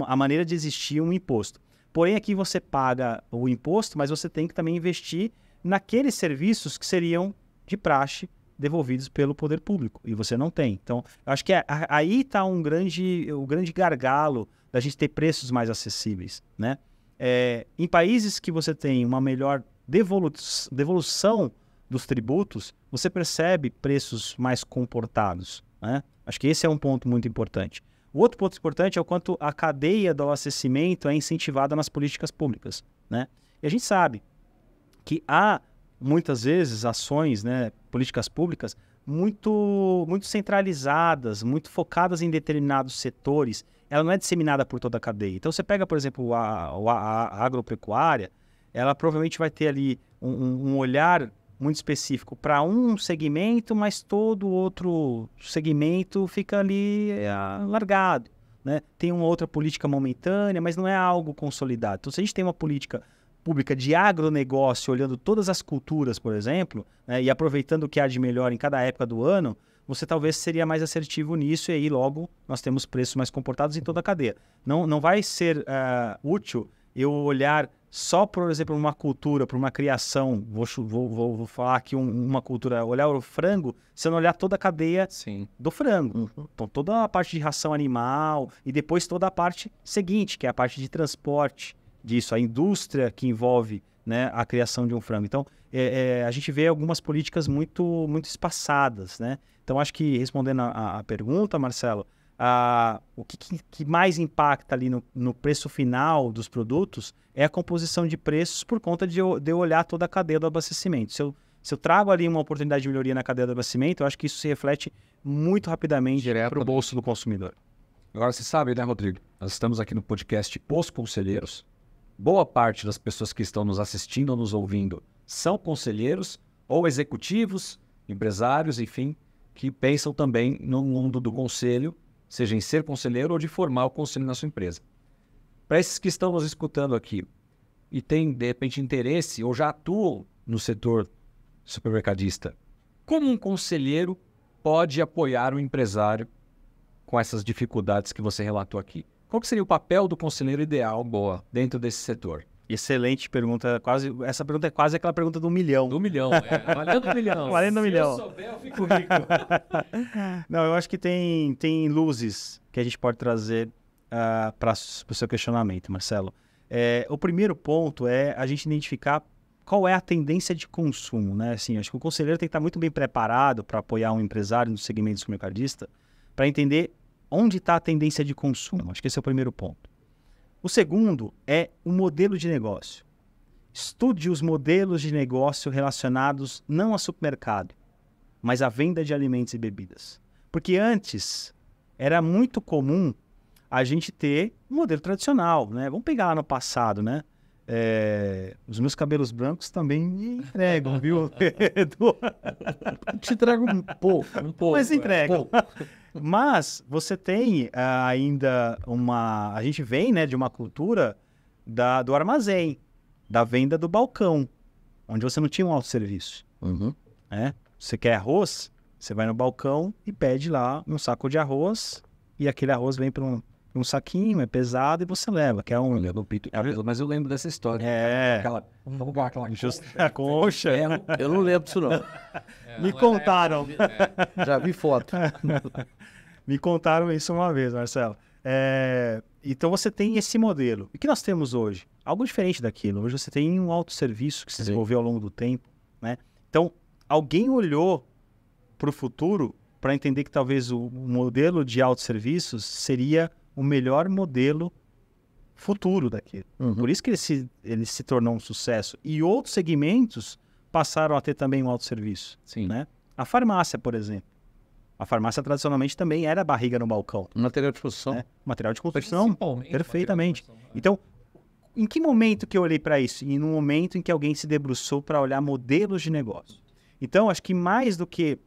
a maneira de existir um imposto. Porém, aqui você paga o imposto, mas você tem que também investir naqueles serviços que seriam de praxe devolvidos pelo poder público, e você não tem. Então, eu acho que aí está o grande gargalo da gente ter preços mais acessíveis, né? Em países que você tem uma melhor devolução dos tributos, você percebe preços mais comportados, né? Acho que esse é um ponto muito importante. O outro ponto importante é o quanto a cadeia do abastecimento é incentivada nas políticas públicas, né? E a gente sabe que há muitas vezes ações, né, políticas públicas muito centralizadas, muito focadas em determinados setores. Ela não é disseminada por toda a cadeia. Então, você pega, por exemplo, a agropecuária, ela provavelmente vai ter ali um olhar muito específico para um segmento, mas todo outro segmento fica ali largado, né? Tem uma outra política momentânea, mas não é algo consolidado. Então, se a gente tem uma política pública de agronegócio, olhando todas as culturas, por exemplo, né, e aproveitando o que há de melhor em cada época do ano, você talvez seria mais assertivo nisso, e aí logo nós temos preços mais comportados em toda a cadeia. Não vai ser útil eu olhar só, por exemplo, uma cultura, para uma criação, vou falar aqui uma cultura, olhar o frango, se eu não olhar toda a cadeia do frango. Então, toda a parte de ração animal e depois toda a parte seguinte, que é a parte de transporte disso, a indústria que envolve, né, a criação de um frango. Então, a gente vê algumas políticas muito espaçadas, né? Então, acho que, respondendo a pergunta, Marcelo, o que mais impacta ali no preço final dos produtos é a composição de preços por conta de eu olhar toda a cadeia do abastecimento. Se eu trago ali uma oportunidade de melhoria na cadeia do abastecimento, eu acho que isso se reflete muito rapidamente para o bolso do consumidor. Agora, você sabe, né, Rodrigo? Nós estamos aqui no podcast Os Conselheiros. Boa parte das pessoas que estão nos assistindo ou nos ouvindo são conselheiros ou executivos, empresários, enfim, que pensam também no mundo do conselho, seja em ser conselheiro ou de formar o conselho na sua empresa. Para esses que estão nos escutando aqui e têm, de repente, interesse ou já atuam no setor supermercadista, como um conselheiro pode apoiar o empresário com essas dificuldades que você relatou aqui? Qual que seria o papel do conselheiro ideal dentro desse setor? Excelente pergunta. Essa pergunta é quase aquela pergunta do milhão. Do milhão, valendo um milhão. Valendo um milhão. Se eu souber, eu fico rico. Não, eu acho que tem luzes que a gente pode trazer para o seu questionamento, Marcelo. O primeiro ponto é a gente identificar qual é a tendência de consumo, né? Assim, acho que o conselheiro tem que estar muito bem preparado para apoiar um empresário no segmento do supermercadista, para entender onde está a tendência de consumo. Acho que esse é o primeiro ponto. O segundo é o modelo de negócio. Estude os modelos de negócio relacionados não a supermercado, mas à venda de alimentos e bebidas. Porque antes era muito comum a gente ter um modelo tradicional, né? Vamos pegar lá no passado, né? Os meus cabelos brancos também me entregam, viu? Te entrego um pouco. Mas entregam. Mas você tem ainda a gente vem, né, de uma cultura do armazém, da venda do balcão, onde você não tinha um autosserviço. Né? Você quer arroz, você vai no balcão e pede lá um saco de arroz, e aquele arroz vem para um saquinho, é pesado, e você leva. Que é um... Mas eu lembro dessa história. Aquela concha. Eu não lembro disso, não. Me contaram. Já vi foto. Me contaram isso uma vez, Marcelo. Então você tem esse modelo. E o que nós temos hoje? Algo diferente daquilo. Hoje você tem um autosserviço que se desenvolveu ao longo do tempo, né? Então, alguém olhou para o futuro para entender que talvez o modelo de autosserviços seria o melhor modelo futuro daquilo. Por isso que ele se tornou um sucesso. E outros segmentos passaram a ter também um autosserviço. Sim. Né? A farmácia, por exemplo. A farmácia tradicionalmente também era barriga no balcão. Material de construção. Né? Material de construção, perfeitamente. Então, em que momento que eu olhei para isso? E no momento em que alguém se debruçou para olhar modelos de negócio. Então, acho que mais do que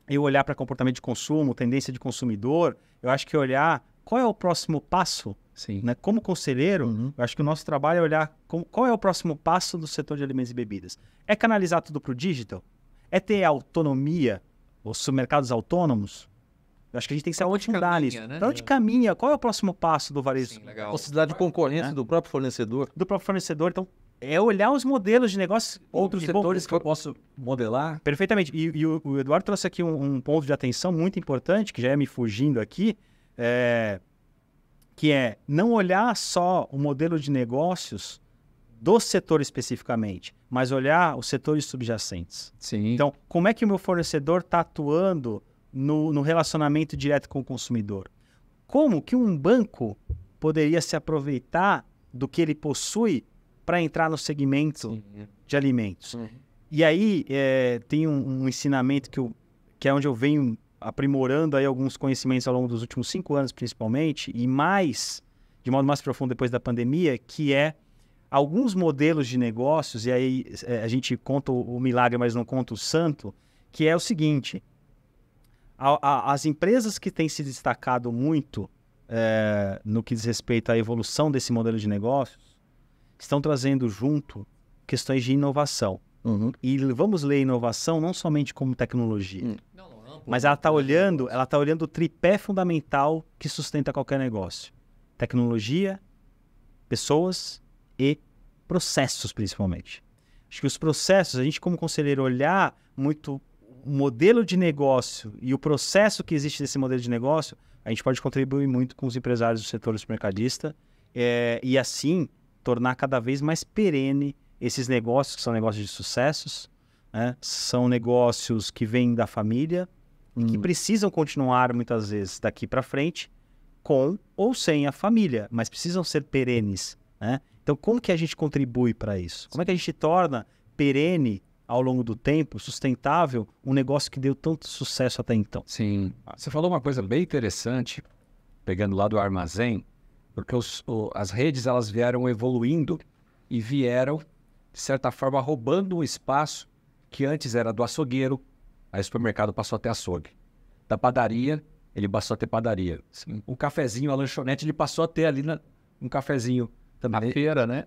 eu olhar para comportamento de consumo, tendência de consumidor, eu acho que olhar qual é o próximo passo. Sim. Né? Como conselheiro, eu acho que o nosso trabalho é olhar qual é o próximo passo do setor de alimentos e bebidas. É canalizar tudo para o digital? É ter autonomia, os supermercados autônomos? Eu acho que a gente tem que se aprofundar nisso. Né? Para onde caminha? Qual é o próximo passo do varejo? Sim, legal. Possibilidade de concorrência do próprio fornecedor. Do próprio fornecedor. Então, é olhar os modelos de negócio. Outros setores que eu posso modelar. Perfeitamente. E o Eduardo trouxe aqui um ponto de atenção muito importante, que já ia me fugindo aqui, que é não olhar só o modelo de negócios do setor especificamente, mas olhar os setores subjacentes. Sim. Então, como é que o meu fornecedor está atuando no relacionamento direto com o consumidor? Como que um banco poderia se aproveitar do que ele possui para entrar no segmento de alimentos? E aí tem um ensinamento que é onde eu venho aprimorando aí alguns conhecimentos ao longo dos últimos 5 anos, principalmente, e mais, de modo mais profundo depois da pandemia, que é alguns modelos de negócios, e aí a gente conta o milagre, mas não conta o santo, que é o seguinte, as empresas que têm se destacado muito no que diz respeito à evolução desse modelo de negócios, estão trazendo junto questões de inovação. E vamos ler inovação não somente como tecnologia, mas ela está olhando o tripé fundamental que sustenta qualquer negócio. Tecnologia, pessoas e processos, principalmente. Acho que os processos, a gente como conselheiro olhar muito o modelo de negócio e o processo que existe desse modelo de negócio, a gente pode contribuir muito com os empresários do setor supermercadista e assim tornar cada vez mais perene esses negócios, que são negócios de sucessos, né? São negócios que vêm da família, que precisam continuar muitas vezes daqui para frente com ou sem a família, mas precisam ser perenes, né? Então, como que a gente contribui para isso? Como é que a gente torna perene, ao longo do tempo, sustentável, um negócio que deu tanto sucesso até então? Sim. Você falou uma coisa bem interessante, pegando lá do armazém, porque as redes elas vieram evoluindo e vieram, de certa forma, roubando um espaço que antes era do açougueiro, aí o supermercado passou a ter açougue. Da padaria, ele passou a ter padaria. Sim. O cafezinho, a lanchonete, ele passou a ter ali um cafezinho também. A feira, né?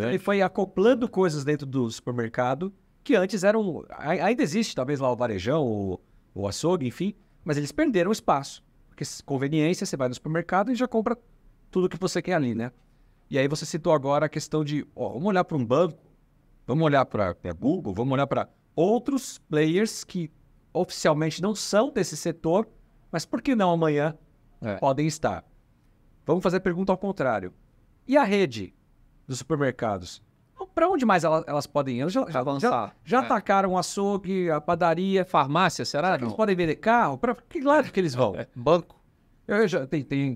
Ele foi acoplando coisas dentro do supermercado que antes eram... Ainda existe, talvez, lá o varejão, o açougue, enfim, mas eles perderam espaço. Porque conveniência, você vai no supermercado e já compra tudo que você quer ali, né? E aí você citou agora a questão de, vamos olhar para um banco, vamos olhar para Google, vamos olhar para outros players que oficialmente não são desse setor, mas por que não amanhã podem estar? Vamos fazer a pergunta ao contrário. E a rede dos supermercados? Para onde mais elas podem ir? Já atacaram o açougue, a padaria, farmácia, será? Eles podem vender carro? Para que lado que eles vão? Banco.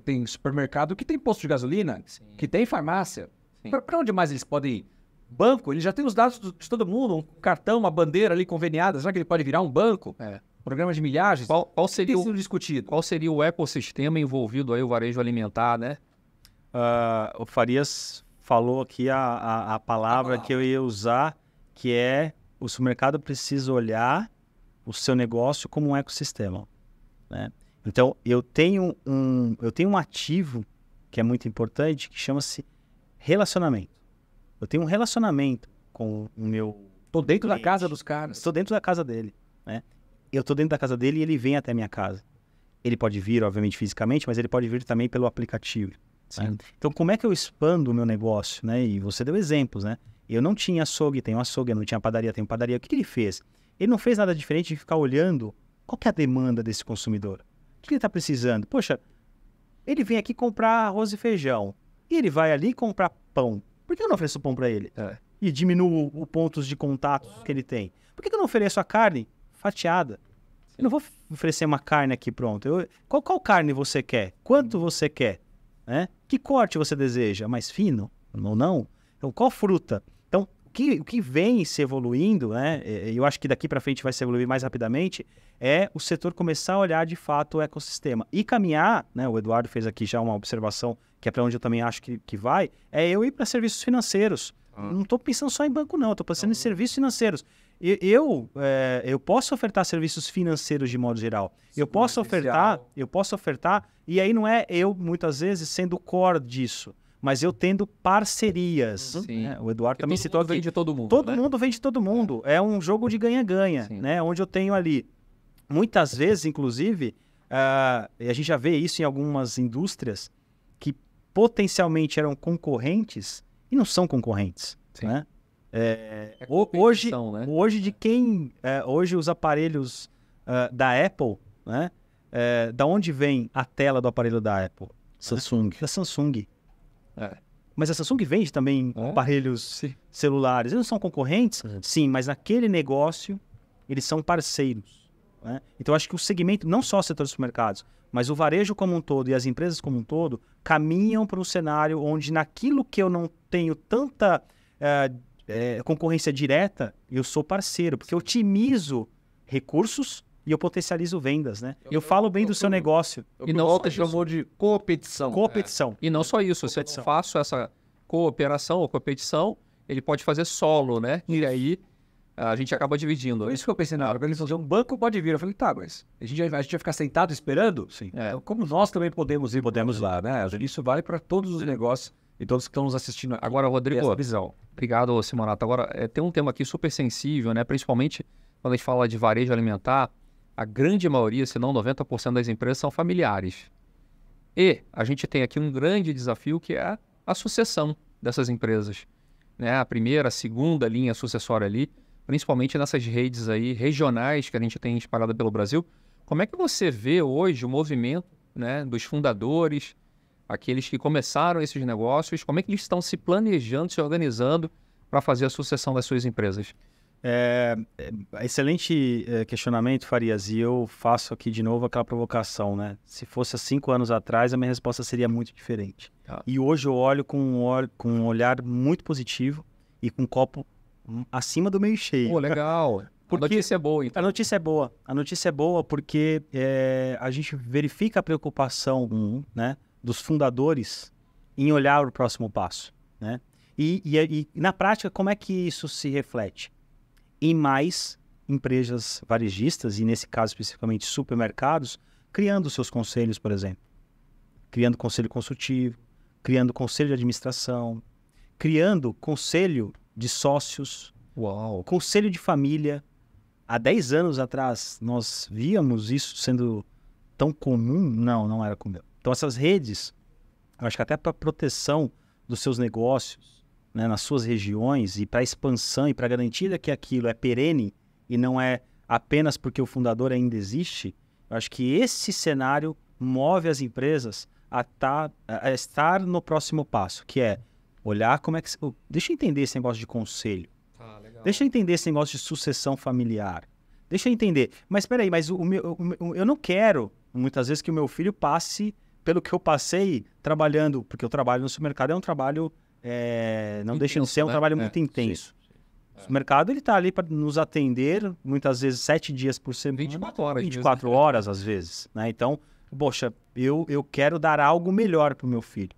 Tem supermercado que tem posto de gasolina, que tem farmácia. Para onde mais eles podem ir? Banco, ele já tem os dados de todo mundo, um cartão, uma bandeira ali conveniada. Será que ele pode virar um banco? Programa de milhagens? Qual seria sido discutido? Qual seria o ecossistema envolvido aí, o varejo alimentar, né? O Farias falou aqui a palavra que eu ia usar, que é o supermercado precisa olhar o seu negócio como um ecossistema, né? Então, eu tenho um ativo que é muito importante, que chama-se relacionamento. Eu tenho um relacionamento com o meu... Estou dentro cliente. Da casa dos caras. Estou dentro da casa dele, né? Eu estou dentro da casa dele e ele vem até a minha casa. Ele pode vir, obviamente, fisicamente, mas ele pode vir também pelo aplicativo. Né? Então, como é que eu expando o meu negócio? Né? E você deu exemplos, né? Eu não tinha açougue, tenho açougue, eu não tinha padaria, tenho padaria. O que ele fez? Ele não fez nada diferente de ficar olhando qual que é a demanda desse consumidor. O que ele está precisando? Poxa, ele vem aqui comprar arroz e feijão. E ele vai ali comprar pão. Por que eu não ofereço pão para ele? E diminuo os pontos de contato que ele tem? Por que eu não ofereço a carne fatiada? Eu não vou oferecer uma carne aqui pronto. Qual carne você quer? Quanto você quer? Né? Que corte você deseja? Mais fino ou não? Então, qual fruta? Então, o que vem se evoluindo, né? Eu acho que daqui para frente vai se evoluir mais rapidamente, é o setor começar a olhar de fato o ecossistema. E caminhar, né? O Eduardo fez aqui já uma observação, que é para onde eu também acho que vai, é eu ir para serviços financeiros. Não estou pensando só em banco, não. Estou pensando em serviços financeiros. Eu posso ofertar serviços financeiros de modo geral. Eu posso ofertar, e aí não é eu, muitas vezes, sendo o core disso, mas eu tendo parcerias. Né? O Eduardo também citou aqui. Vende todo mundo. Todo mundo vende todo mundo. É um jogo de ganha-ganha, né? Onde eu tenho ali, muitas vezes, inclusive, e a gente já vê isso em algumas indústrias, que potencialmente eram concorrentes e não são concorrentes. Né? Hoje de quem... hoje os aparelhos da Apple, né? Da onde vem a tela do aparelho da Apple? Samsung. Da Samsung. Mas a Samsung vende também aparelhos celulares. Eles não são concorrentes? Sim, mas naquele negócio eles são parceiros. Né? Então, acho que o segmento, não só o setor dos supermercados, mas o varejo como um todo e as empresas como um todo, caminham para um cenário onde naquilo que eu não tenho tanta concorrência direta, eu sou parceiro, porque eu otimizo recursos e eu potencializo vendas, né? Eu falo bem do seu negócio. E não Walter chamou de competição. Competição. E não só isso, se eu não faço essa cooperação ou competição, ele pode fazer solo, né? E aí a gente acaba dividindo. Por isso que eu pensei na hora, quando eles fazer um banco pode vir. Eu falei, tá, mas a gente vai ficar sentado esperando? Sim. Então, como nós também podemos ir, podemos lá, né? Isso vale para todos os negócios e todos que estão nos assistindo aqui. Agora, Rodrigo, essa visão. Obrigado, Simonato. Agora, tem um tema aqui super sensível, né? Principalmente quando a gente fala de varejo alimentar, a grande maioria, se não 90% das empresas são familiares. E a gente tem aqui um grande desafio que é a sucessão dessas empresas, né? A primeira, a segunda linha sucessória ali, principalmente nessas redes aí regionais que a gente tem espalhada pelo Brasil. Como é que você vê hoje o movimento, né, dos fundadores, aqueles que começaram esses negócios, como é que eles estão se planejando, se organizando para fazer a sucessão das suas empresas? Excelente questionamento, Farias, e eu faço aqui de novo aquela provocação, né? Se fosse há 5 anos atrás, a minha resposta seria muito diferente. Tá. E hoje eu olho com um olhar muito positivo e com um copo acima do meio cheio. Pô, legal. Porque A notícia é boa, então. A notícia é boa. A notícia é boa porque a gente verifica a preocupação, né, dos fundadores em olhar o próximo passo, né? E na prática, como é que isso se reflete? Em mais empresas varejistas, e nesse caso especificamente supermercados, criando seus conselhos, por exemplo. Criando conselho consultivo, criando conselho de administração, criando conselho de sócios, Uau. conselho de família. Há 10 anos atrás, nós víamos isso sendo tão comum? Não era comum. Então, essas redes, eu acho que até para proteção dos seus negócios, né, nas suas regiões e para expansão e para garantir que aquilo é perene e não é apenas porque o fundador ainda existe, eu acho que esse cenário move as empresas a estar no próximo passo, que é olhar como é que... Deixa eu entender esse negócio de conselho. Deixa eu entender esse negócio de sucessão familiar. Deixa eu entender. Mas espera aí, mas eu não quero, muitas vezes, que o meu filho passe pelo que eu passei trabalhando, porque eu trabalho no supermercado, é um trabalho... não deixa de ser um trabalho muito intenso. O supermercado, ele está ali para nos atender, muitas vezes 7 dias por semana. 24 horas. 24 horas, às vezes. Né? Então, poxa, eu quero dar algo melhor para o meu filho.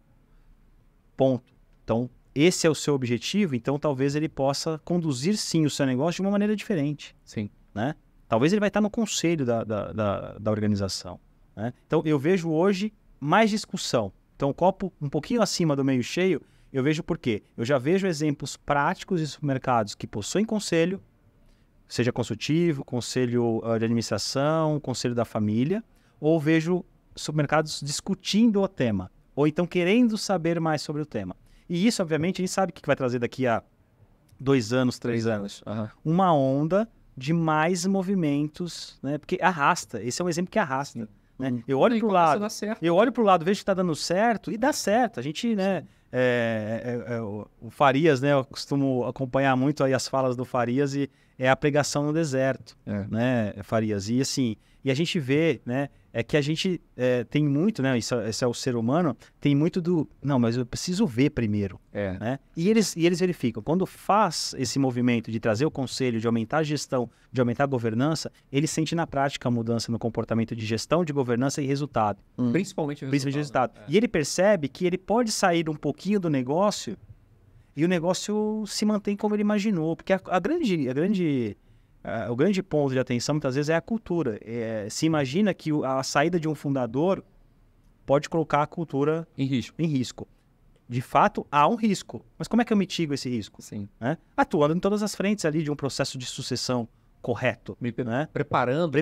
Ponto. Então, esse é o seu objetivo, então talvez ele possa conduzir, sim, o seu negócio de uma maneira diferente. Sim. Né? Talvez ele vai estar no conselho da organização. Né? Então, eu vejo hoje mais discussão. Então, o copo um pouquinho acima do meio cheio, eu vejo por quê? Eu já vejo exemplos práticos de supermercados que possuem conselho, seja consultivo, conselho de administração, conselho da família, ou vejo supermercados discutindo o tema, ou então querendo saber mais sobre o tema. E isso, obviamente, a gente sabe o que vai trazer daqui a 2 anos, 3 anos. Uhum. Uma onda de mais movimentos, né? Porque arrasta. Esse é um exemplo que arrasta. Né? Eu olho para o lado, vejo que está dando certo, e dá certo. A gente, né? O Farias, né? Eu costumo acompanhar muito aí as falas do Farias e é a pregação no deserto, né, Farias? E assim, a gente vê, né? É que a gente tem muito, né? Esse é o ser humano, tem muito do... Não, mas eu preciso ver primeiro. Né? E eles verificam. Quando faz esse movimento de trazer o conselho, de aumentar a gestão, de aumentar a governança, ele sente na prática a mudança no comportamento de gestão, de governança e resultado. Principalmente resultado. E ele percebe que ele pode sair um pouquinho do negócio e o negócio se mantém como ele imaginou. Porque o grande ponto de atenção, muitas vezes, é a cultura. Se imagina que a saída de um fundador pode colocar a cultura em risco. De fato, há um risco. Mas como é que eu mitigo esse risco? Sim. Né? Atuando em todas as frentes ali de um processo de sucessão correto. Né? Preparando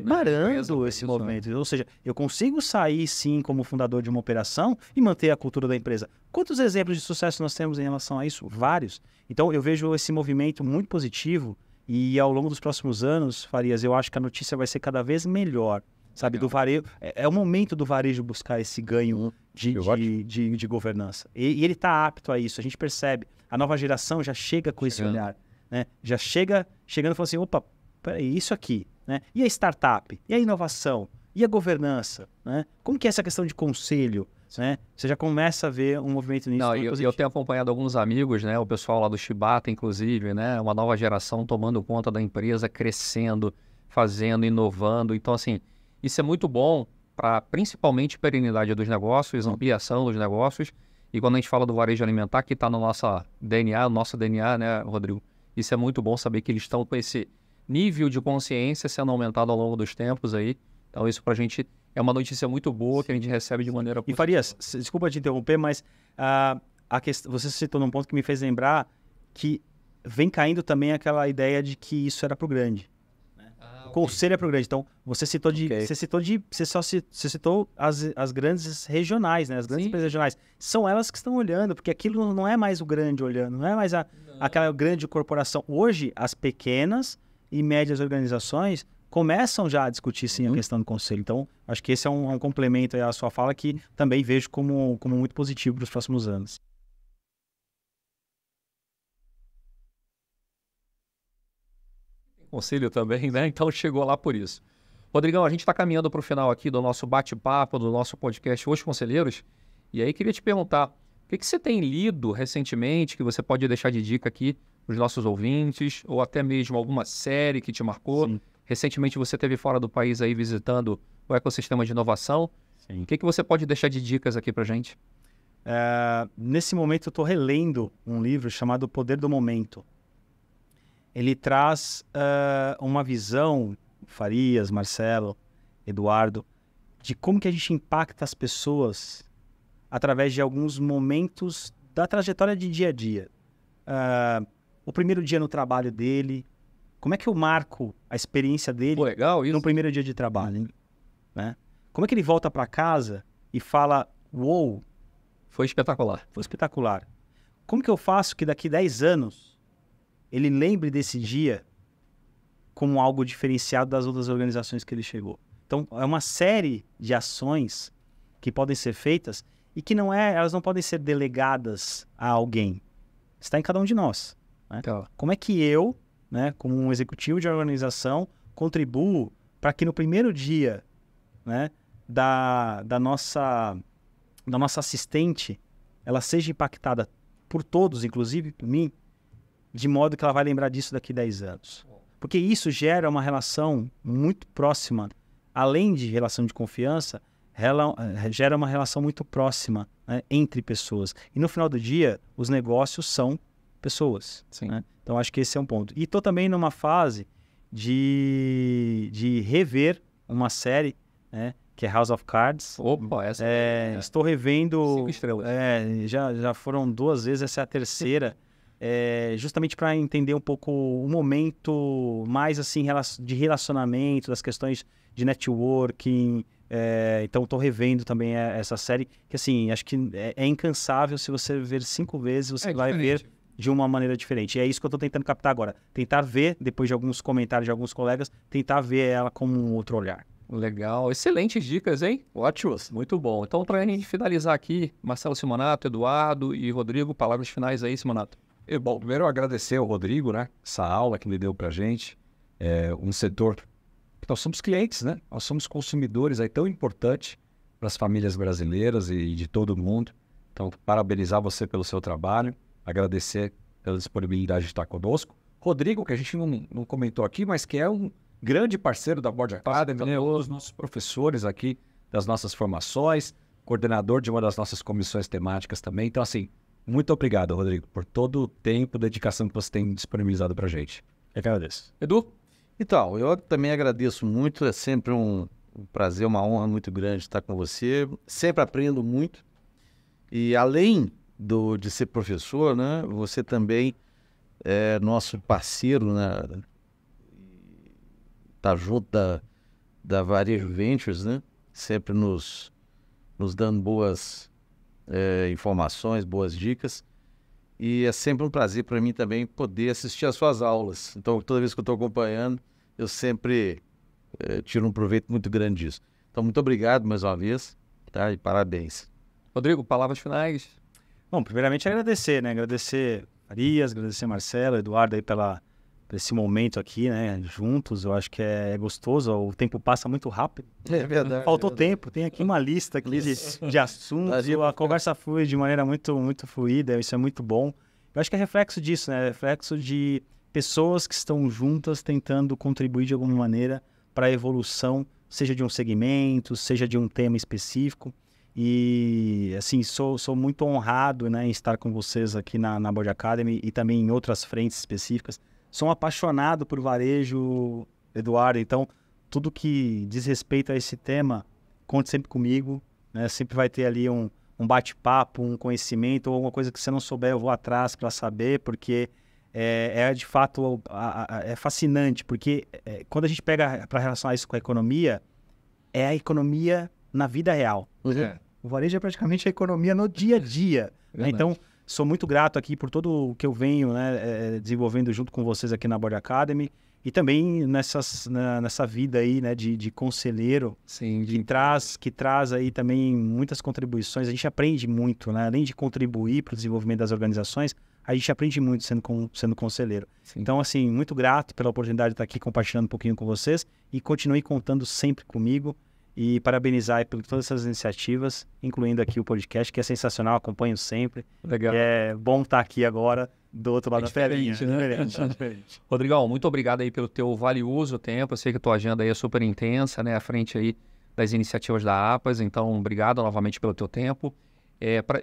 esse movimento. Ou seja, eu consigo sair, sim, como fundador de uma operação e manter a cultura da empresa. Quantos exemplos de sucesso nós temos em relação a isso? Vários. Então, eu vejo esse movimento muito positivo. E ao longo dos próximos anos, Farias, eu acho que a notícia vai ser cada vez melhor, sabe? Do varejo, é o momento do varejo buscar esse ganho de governança. E ele está apto a isso, a gente percebe. A nova geração já chega com esse olhar, né? Já chegando e falando assim, opa, peraí, isso aqui, né? E a startup? E a inovação? E a governança? Né? Como que é essa questão de conselho? Né? Você já começa a ver um movimento nisso. Eu tenho acompanhado alguns amigos, né? O pessoal lá do Shibata, inclusive, né? Uma nova geração tomando conta da empresa, crescendo, fazendo, inovando. Então, assim, isso é muito bom para principalmente perenidade dos negócios, ampliação dos negócios. E quando a gente fala do varejo alimentar, que está no nosso DNA, né, Rodrigo? Isso é muito bom saber que eles estão com esse nível de consciência sendo aumentado ao longo dos tempos aí. Então, isso para a gente é uma notícia muito boa que a gente recebe de maneira E positiva. Farias, desculpa te interromper, mas você citou num ponto que me fez lembrar que vem caindo também aquela ideia de que isso era pro grande. O conselho é pro grande. Então, você citou você citou as grandes regionais, né? As grandes empresas regionais. São elas que estão olhando, porque aquilo não é mais o grande olhando, não é mais aquela grande corporação. Hoje, as pequenas e médias organizações começam já a discutir, sim, a questão do conselho. Então, acho que esse é um complemento aí à sua fala que também vejo como muito positivo para os próximos anos. Conselho também, né? Então chegou lá por isso. Rodrigão, a gente está caminhando para o final aqui do nosso bate-papo, do nosso podcast Os Conselheiros. E aí queria te perguntar, o que você tem lido recentemente que você pode deixar de dica aqui para os nossos ouvintes, ou até mesmo alguma série que te marcou? Sim. Recentemente você esteve fora do país aí visitando o ecossistema de inovação. Sim. O que você pode deixar de dicas aqui para a gente? Nesse momento eu estou relendo um livro chamado O Poder do Momento. Ele traz uma visão, Farias, Marcelo, Eduardo, de como que a gente impacta as pessoas através de alguns momentos da trajetória de dia a dia. O primeiro dia no trabalho dele, como é que eu marco a experiência dele Pô, legal isso. no primeiro dia de trabalho, né? Como é que ele volta para casa e fala, uou, Foi espetacular. foi espetacular. Como que eu faço que daqui 10 anos ele lembre desse dia como algo diferenciado das outras organizações que ele chegou? Então, é uma série de ações que podem ser feitas e que elas não podem ser delegadas a alguém. Está em cada um de nós. Né? Então, Como é que eu, né, como um executivo de organização, contribuo para que no primeiro dia, né, da nossa assistente, ela seja impactada por todos, inclusive por mim, de modo que ela vai lembrar disso daqui 10 anos. Porque isso gera uma relação muito próxima, além de relação de confiança, gera uma relação muito próxima, né, entre pessoas. E no final do dia, os negócios são pessoas. sim. Né? Então, acho que esse é um ponto. E estou também numa fase de rever uma série, né, que é House of Cards. Opa, essa Estou revendo... 5 estrelas. Já foram 2 vezes, essa é a terceira. Justamente para entender um pouco o momento mais assim de relacionamento, das questões de networking. Então, estou revendo também essa série, que assim, acho que é incansável. Se você ver 5 vezes, você vai ver de uma maneira diferente. E é isso que eu estou tentando captar agora. Tentar ver, depois de alguns comentários de alguns colegas, tentar ver ela com um outro olhar. Legal, excelentes dicas, hein? Ótimos. Muito bom. Então, para a gente finalizar aqui, Marcelo Simonato, Eduardo e Rodrigo, palavras finais aí, Simonato. Bom, primeiro agradecer ao Rodrigo, né? Essa aula que ele deu pra gente. Um setor que nós somos clientes, né? Nós somos consumidores aí tão importante para as famílias brasileiras e de todo mundo. Então, parabenizar você pelo seu trabalho, agradecer pela disponibilidade de estar conosco. Rodrigo, que a gente não comentou aqui, mas que é um grande parceiro da Board Academy, né? Um dos nossos professores aqui das nossas formações, coordenador de uma das nossas comissões temáticas também. Então, assim, muito obrigado, Rodrigo, por todo o tempo e dedicação que você tem disponibilizado para a gente. Eu que agradeço. Edu? Então, eu também agradeço muito, é sempre um prazer, uma honra muito grande estar com você, sempre aprendo muito, e além de ser professor, né, você também é nosso parceiro, né, tá junto da Varejo Ventures, né, sempre nos dando boas informações, boas dicas, e é sempre um prazer para mim também poder assistir às suas aulas. Então, toda vez que eu estou acompanhando, eu sempre tiro um proveito muito grande disso. Então, muito obrigado mais uma vez, tá? E parabéns. Rodrigo, palavras finais. Bom, primeiramente agradecer, né? Agradecer Farias, agradecer Marcelo, Eduardo aí por esse momento aqui, né? Juntos, eu acho que é gostoso, o tempo passa muito rápido. É verdade. Faltou tempo, tem aqui uma lista aqui de assuntos, a conversa flui de maneira muito, muito fluida, isso é muito bom. Eu acho que é reflexo disso, né? Reflexo de pessoas que estão juntas tentando contribuir de alguma maneira para a evolução, seja de um segmento, seja de um tema específico. E, assim, sou muito honrado, né, em estar com vocês aqui na Board Academy e também em outras frentes específicas. Sou um apaixonado por varejo, Eduardo, então tudo que diz respeito a esse tema, conte sempre comigo, né? Sempre vai ter ali um bate-papo, um conhecimento ou alguma coisa que você não souber, eu vou atrás para saber, porque de fato é fascinante, porque quando a gente pega para relacionar isso com a economia, é a economia na vida real. O varejo é praticamente a economia no dia a dia. Né? Então, sou muito grato aqui por tudo o que eu venho, né, desenvolvendo junto com vocês aqui na Board Academy e também nessa vida aí, né, de conselheiro. Sim, que traz aí também muitas contribuições. A gente aprende muito, né? Além de contribuir para o desenvolvimento das organizações, a gente aprende muito sendo conselheiro. Sim. Então, assim, muito grato pela oportunidade de estar aqui compartilhando um pouquinho com vocês e continue contando sempre comigo e parabenizar por todas essas iniciativas, incluindo aqui o podcast, que é sensacional, acompanho sempre. Legal. É bom estar aqui agora do outro lado da telinha. Diferente. Rodrigão, muito obrigado aí pelo teu valioso tempo. Eu sei que a tua agenda aí é super intensa, né? À frente aí das iniciativas da APAS. Então, obrigado novamente pelo teu tempo.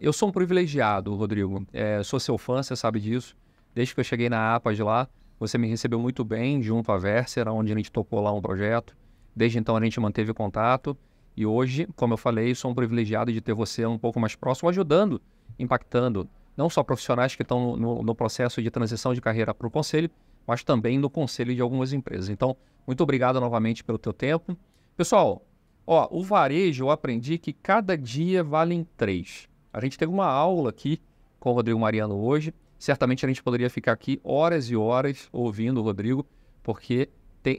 Eu sou um privilegiado, Rodrigo. Sou seu fã, você sabe disso. Desde que eu cheguei na APAS lá, você me recebeu muito bem junto à Verser, onde a gente tocou lá um projeto. Desde então a gente manteve contato. E hoje, como eu falei, sou um privilegiado de ter você um pouco mais próximo, ajudando, impactando não só profissionais que estão no processo de transição de carreira para o conselho, mas também no conselho de algumas empresas. Então, muito obrigado novamente pelo teu tempo. Pessoal, o varejo eu aprendi que cada dia valem 3. A gente teve uma aula aqui com o Rodrigo Mariano hoje. Certamente a gente poderia ficar aqui horas e horas ouvindo o Rodrigo, porque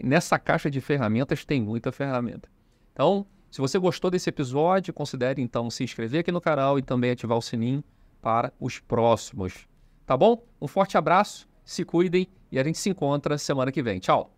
nessa caixa de ferramentas tem muita ferramenta. Então, se você gostou desse episódio, considere então se inscrever aqui no canal e também ativar o sininho para os próximos. Tá bom? Um forte abraço, se cuidem e a gente se encontra semana que vem. Tchau!